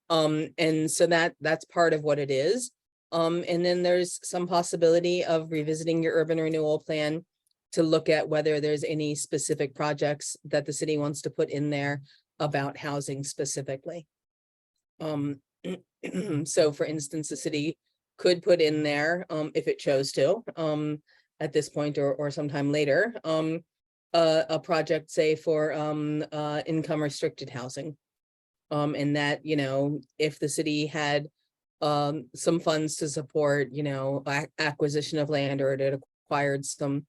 And so that's part of what it is. And then there's some possibility of revisiting your urban renewal plan to look at whether there's any specific projects that the city wants to put in there about housing specifically. So for instance, the city could put in there, if it chose to, at this point or sometime later, a project, say for income restricted housing. And that, if the city had some funds to support, acquisition of land, or it had acquired some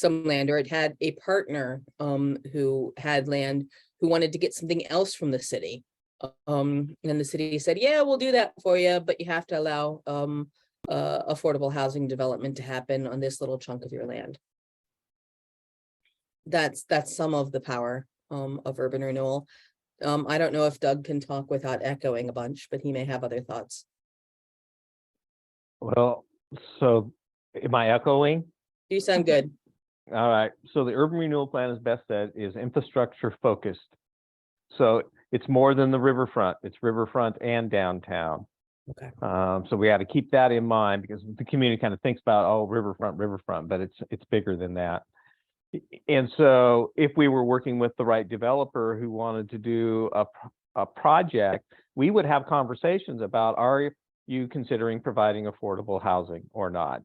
land, or it had a partner who had land who wanted to get something else from the city. And the city said, yeah, we'll do that for you, but you have to allow affordable housing development to happen on this little chunk of your land. That's some of the power of urban renewal. I don't know if Doug can talk without echoing a bunch, but he may have other thoughts. Well, so am I echoing? You sound good. All right, so the urban renewal plan, as Beth said, is infrastructure focused. So it's more than the riverfront, it's riverfront and downtown. Okay. So we had to keep that in mind because the community kind of thinks about, oh, riverfront, but it's bigger than that. And so if we were working with the right developer who wanted to do a project, we would have conversations about, are you considering providing affordable housing or not?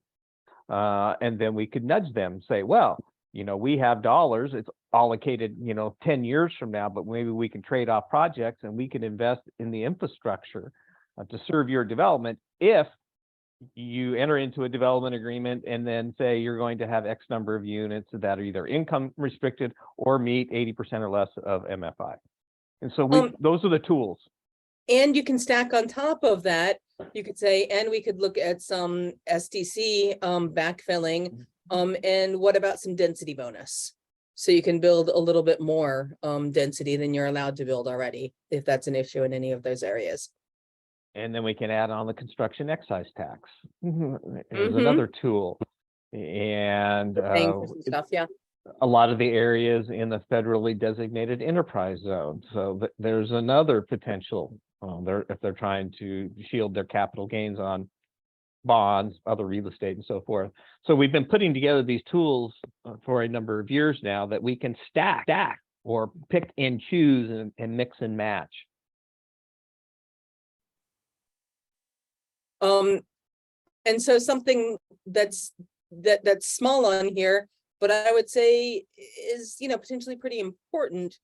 And then we could nudge them, say, well, we have dollars, it's allocated, 10 years from now, but maybe we can trade off projects and we can invest in the infrastructure to serve your development if you enter into a development agreement and then say you're going to have X number of units that are either income restricted or meet 80% or less of MFI. And so those are the tools. And you can stack on top of that, you could say, and we could look at some SDC backfilling. And what about some density bonus? So you can build a little bit more density than you're allowed to build already, if that's an issue in any of those areas. And then we can add on the construction excise tax. Is Mhm. another tool. And Paying for some stuff, yeah. a lot of the areas in the federally designated enterprise zone. So there's another potential if they're trying to shield their capital gains on bonds, other real estate and so forth. So we've been putting together these tools for a number of years now that we can stack or pick and choose and mix and match. And so something that's small on here, but I would say is, potentially pretty important,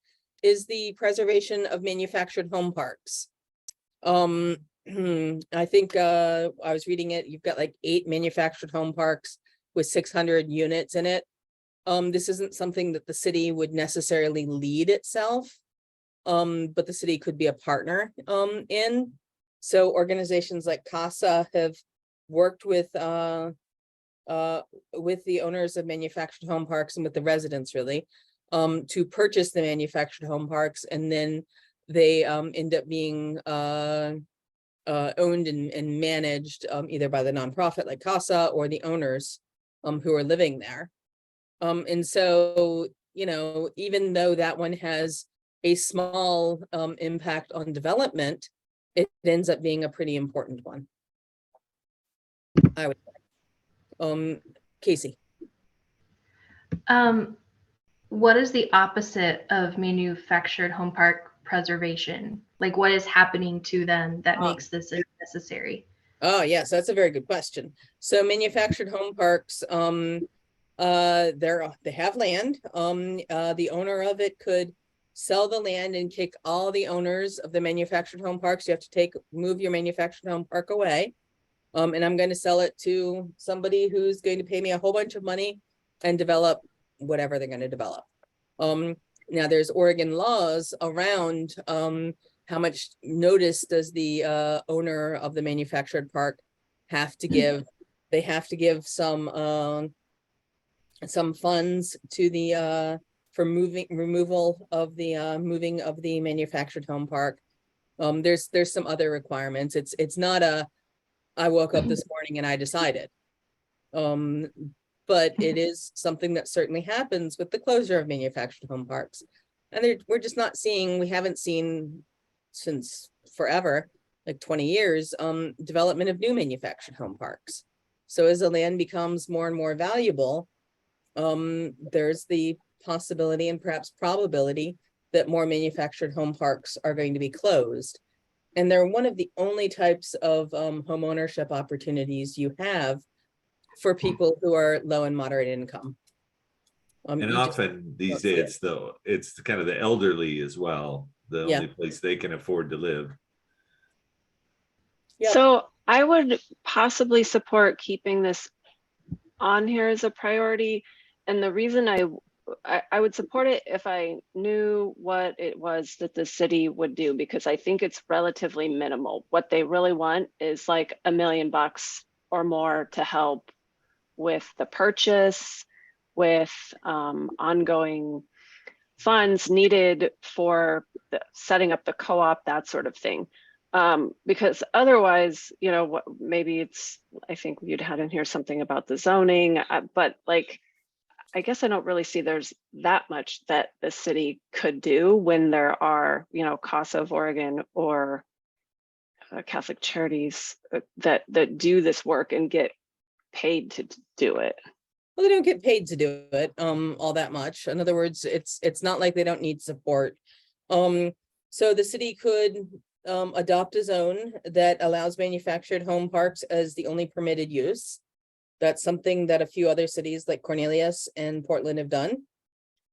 is the preservation of manufactured home parks. I think I was reading it, you've got like 8 manufactured home parks with 600 units in it. This isn't something that the city would necessarily lead itself, but the city could be a partner in. So organizations like CASA have worked with the owners of manufactured home parks and with the residents really to purchase the manufactured home parks, and then they end up being owned and managed either by the nonprofit like CASA or the owners who are living there. And so, even though that one has a small impact on development, it ends up being a pretty important one, I would say. Casey. What is the opposite of manufactured home park preservation? Like, what is happening to them that makes this necessary? Oh, yes, that's a very good question. So manufactured home parks, they have land. The owner of it could sell the land and kick all the owners of the manufactured home parks. You have to move your manufactured home park away. And I'm going to sell it to somebody who's going to pay me a whole bunch of money and develop whatever they're going to develop. Now there's Oregon laws around how much notice does the owner of the manufactured park have to give. They have to give some funds to the for removal of the moving of the manufactured home park. There's some other requirements. It's not I woke up this morning and I decided. But it is something that certainly happens with the closure of manufactured home parks. And we haven't seen since forever, like 20 years, development of new manufactured home parks. So as the land becomes more and more valuable, there's the possibility and perhaps probability that more manufactured home parks are going to be closed. And they're one of the only types of home ownership opportunities you have for people who are low and moderate income. And often these days, though, it's kind of the elderly as well, the only place they can afford to live. Yep. So I would possibly support keeping this on here as a priority. And the reason I would support it if I knew what it was that the city would do, because I think it's relatively minimal. What they really want is like $1 million or more to help with the purchase, with ongoing funds needed for setting up the co-op, that sort of thing. Because otherwise, you know, what, maybe it's, I think you'd had in here something about the zoning, but like, I guess I don't really see there's that much that the city could do when there are, you know, CASA of Oregon or Catholic Charities that do this work and get paid to do it. Well, they don't get paid to do it all that much. In other words, it's not like they don't need support. So the city could adopt a zone that allows manufactured home parks as the only permitted use. That's something that a few other cities like Cornelius and Portland have done.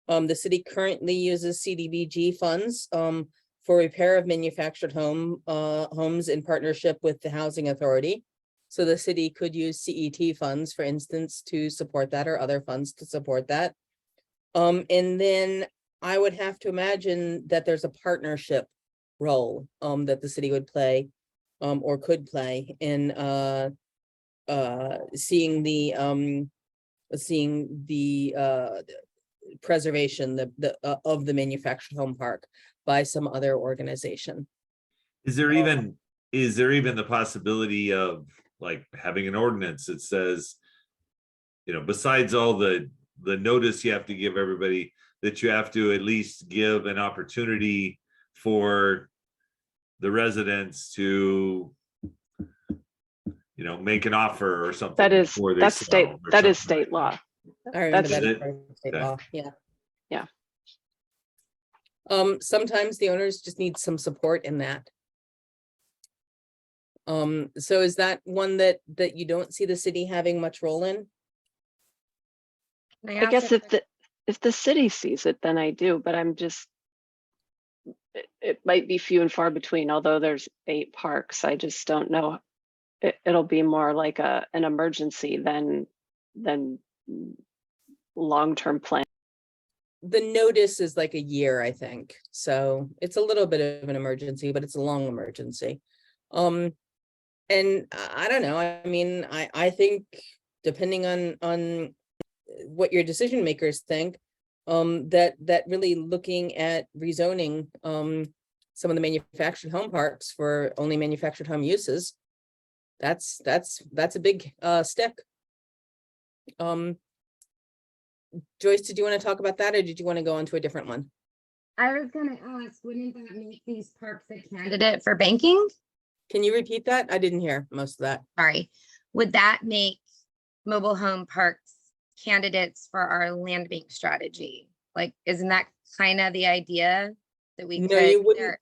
The city currently uses CDBG funds for repair of manufactured homes in partnership with the Housing Authority. So the city could use CET funds, for instance, to support that, or other funds to support that. And then I would have to imagine that there's a partnership role that the city would play or could play in seeing the preservation of the manufactured home park by some other organization. Is there even the possibility of like having an ordinance that says, you know, besides all the notice you have to give everybody, that you have to at least give an opportunity for the residents to, you know, make an offer or something? That is, before they that's sell state, or that is something state like law. I remember That's that. it. part of state Okay. law, yeah. Yeah. Sometimes the owners just need some support in that. So is that one that you don't see the city having much role in? I guess if the city sees it, then I do, but I'm just, it might be few and far between, although there's 8 parks. I just don't know. It'll be more like an emergency than long-term plan. The notice is like a year, I think. So it's a little bit of an emergency, but it's a long emergency. And I don't know. I mean, I think depending on what your decision makers think, that really looking at rezoning some of the manufactured home parks for only manufactured home uses, that's a big stick. Joyce, did you want to talk about that, or did you want to go on to a different one? I was gonna ask, wouldn't that make these parks a candidate for banking? Can you repeat that? I didn't hear most of that. Sorry, would that make mobile home parks candidates for our land bank strategy? Like, isn't that kind of the idea that we No, could? you wouldn't.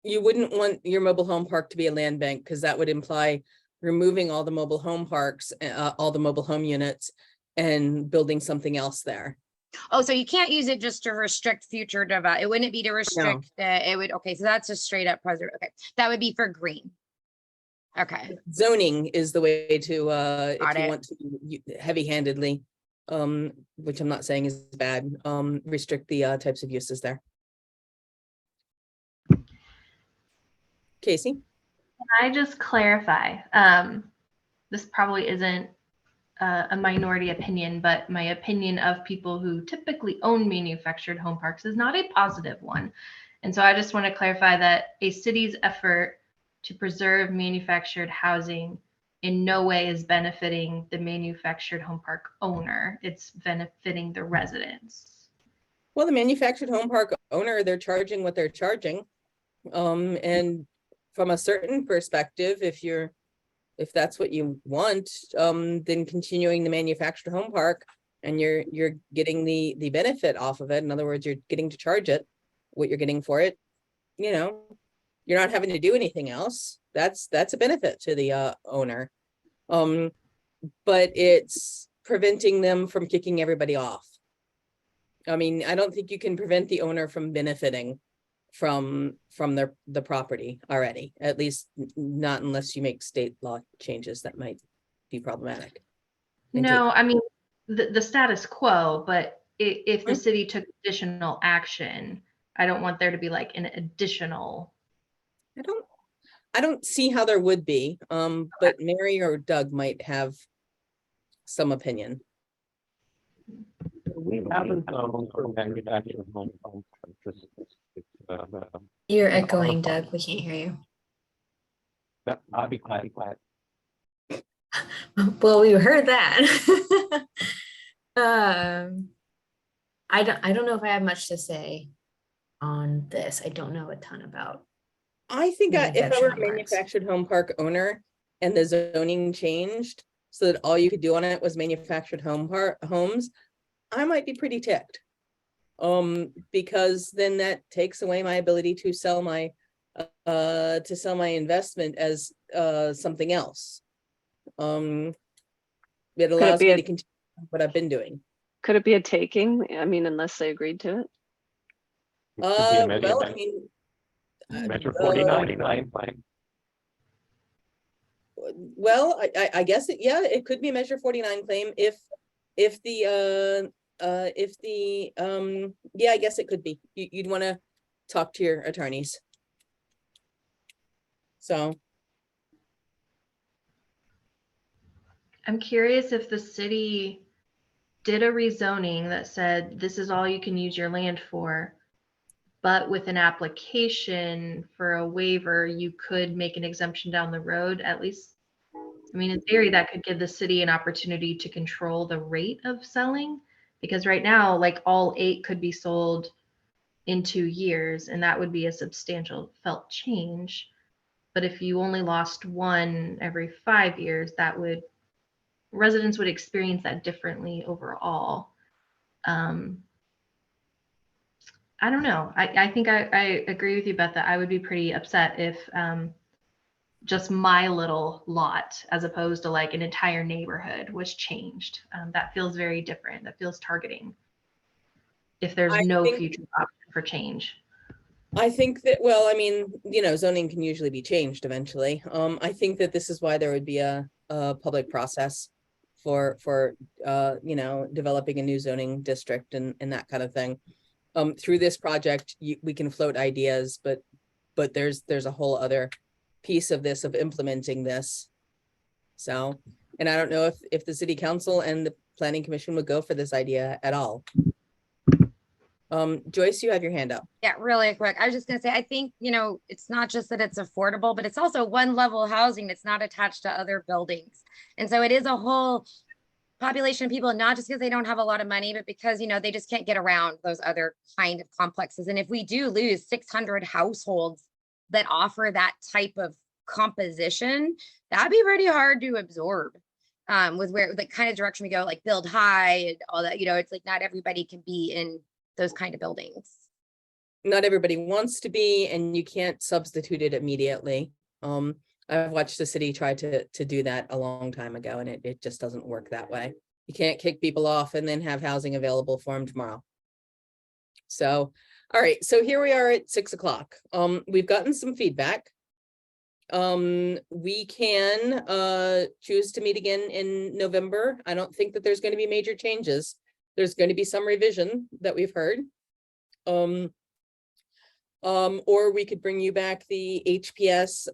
You wouldn't want your mobile home park to be a land bank, because that would imply removing all the mobile home parks, all the mobile home units, and building something else there. Oh, so you can't use it just to restrict future development. It wouldn't be to restrict, it would, okay, so that's a straight up preserve. Okay, that would be for green. Okay, Zoning is the way to, if Got you it. want to heavy-handedly, which I'm not saying is bad, restrict the types of uses there. Casey? Can I just clarify? This probably isn't a minority opinion, but my opinion of people who typically own manufactured home parks is not a positive one. And so I just want to clarify that a city's effort to preserve manufactured housing in no way is benefiting the manufactured home park owner. It's benefiting the residents. Well, the manufactured home park owner, they're charging what they're charging. And from a certain perspective, if that's what you want, then continuing the manufactured home park, and you're getting the benefit off of it. In other words, you're getting to charge it what you're getting for it. You know, you're not having to do anything else. That's a benefit to the owner. But it's preventing them from kicking everybody off. I mean, I don't think you can prevent the owner from benefiting from the property already, at least not unless you make state law changes that might be problematic. No, I mean, the status quo, but if the city took additional action, I don't want there to be like an additional. I don't see how there would be, but Mary or Doug might have some opinion. We haven't for manufactured home parks. You're echoing, Doug. We can't hear you. I'll be quiet, be quiet. Well, we heard that. I don't know if I have much to say on this. I don't know a ton about. I think if I were a Manufactured home parks. manufactured home park owner and the zoning changed so that all you could do on it was manufactured homes, I might be pretty ticked. Because then that takes away my ability to sell my investment as something else. It allows be me a- to continue what I've been doing. Could it be a taking? I mean, unless they agreed to it. It could be a measure- Well, I mean, Measure 49, fine. well, I guess yeah, it could be a measure 49 claim if the yeah, I guess it could be. You'd want to talk to your attorneys. So I'm curious if the city did a rezoning that said this is all you can use your land for, but with an application for a waiver, you could make an exemption down the road, at least. I mean, in theory, that could give the city an opportunity to control the rate of selling, because right now, like all 8 could be sold in 2 years, and that would be a substantial felt change. But if you only lost 1 every 5 years, residents would experience that differently overall. I don't know. I think I agree with you, Beth, that I would be pretty upset if just my little lot, as opposed to like an entire neighborhood, was changed. That feels very different. That feels targeting. If there's I no think- future option for change. I think that, well, I mean, zoning can usually be changed eventually. I think that this is why there would be a public process for developing a new zoning district and that kind of thing. Through this project, we can float ideas, but there's a whole other piece of this, of implementing this. So, and I don't know if the city council and the planning commission would go for this idea at all. Joyce, you have your hand up. Yeah, really quick. I was just gonna say, I think, it's not just that it's affordable, but it's also one level housing that's not attached to other buildings. And so it is a whole population of people, not just because they don't have a lot of money, but because, they just can't get around those other kind of complexes. And if we do lose 600 households that offer that type of composition, that'd be pretty hard to absorb. With where the kind of direction we go, like build high and all that, it's like not everybody can be in those kind of buildings. Not everybody wants to be, and you can't substitute it immediately. I've watched the city try to do that a long time ago, and it just doesn't work that way. You can't kick people off and then have housing available for them tomorrow. So, all right, so here we are at 6 o'clock. We've gotten some feedback. We can choose to meet again in November. I don't think that there's going to be major changes. There's going to be some revision that we've heard. Or we could bring you back the HPS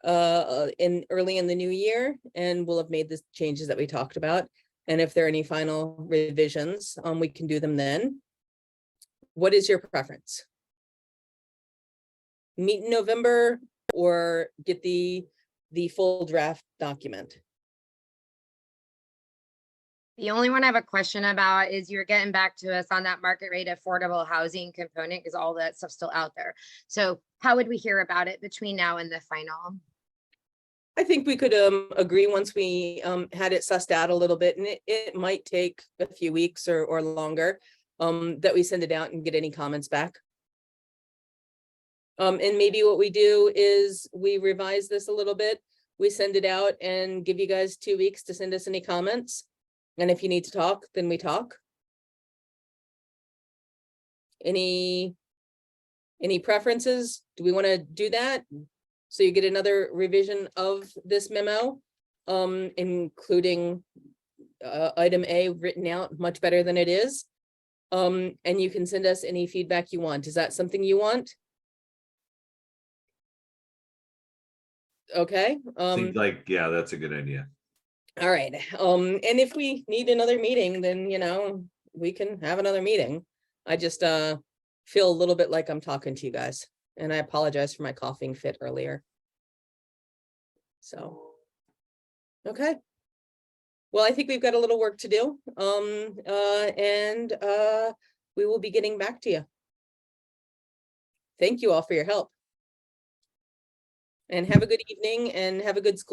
early in the new year, and we'll have made the changes that we talked about. And if there are any final revisions, we can do them then. What is your preference? Meet in November or get the full draft document? The only one I have a question about is you're getting back to us on that market rate affordable housing component, because all that stuff's still out there. So how would we hear about it between now and the final? I think we could agree once we had it sussed out a little bit, and it might take a few weeks or longer, that we send it out and get any comments back. And maybe what we do is we revise this a little bit. We send it out and give you guys 2 weeks to send us any comments. And if you need to talk, then we talk. Any preferences? Do we want to do that? So you get another revision of this memo, including item A written out much better than it is. And you can send us any feedback you want. Is that something you want? Okay. Seems like, yeah, that's a good idea. All right. And if we need another meeting, then, we can have another meeting. I just feel a little bit like I'm talking to you guys, and I apologize for my coughing fit earlier. So. Okay. Well, I think we've got a little work to do. And we will be getting back to you. Thank you all for your help. And have a good evening and have a good school.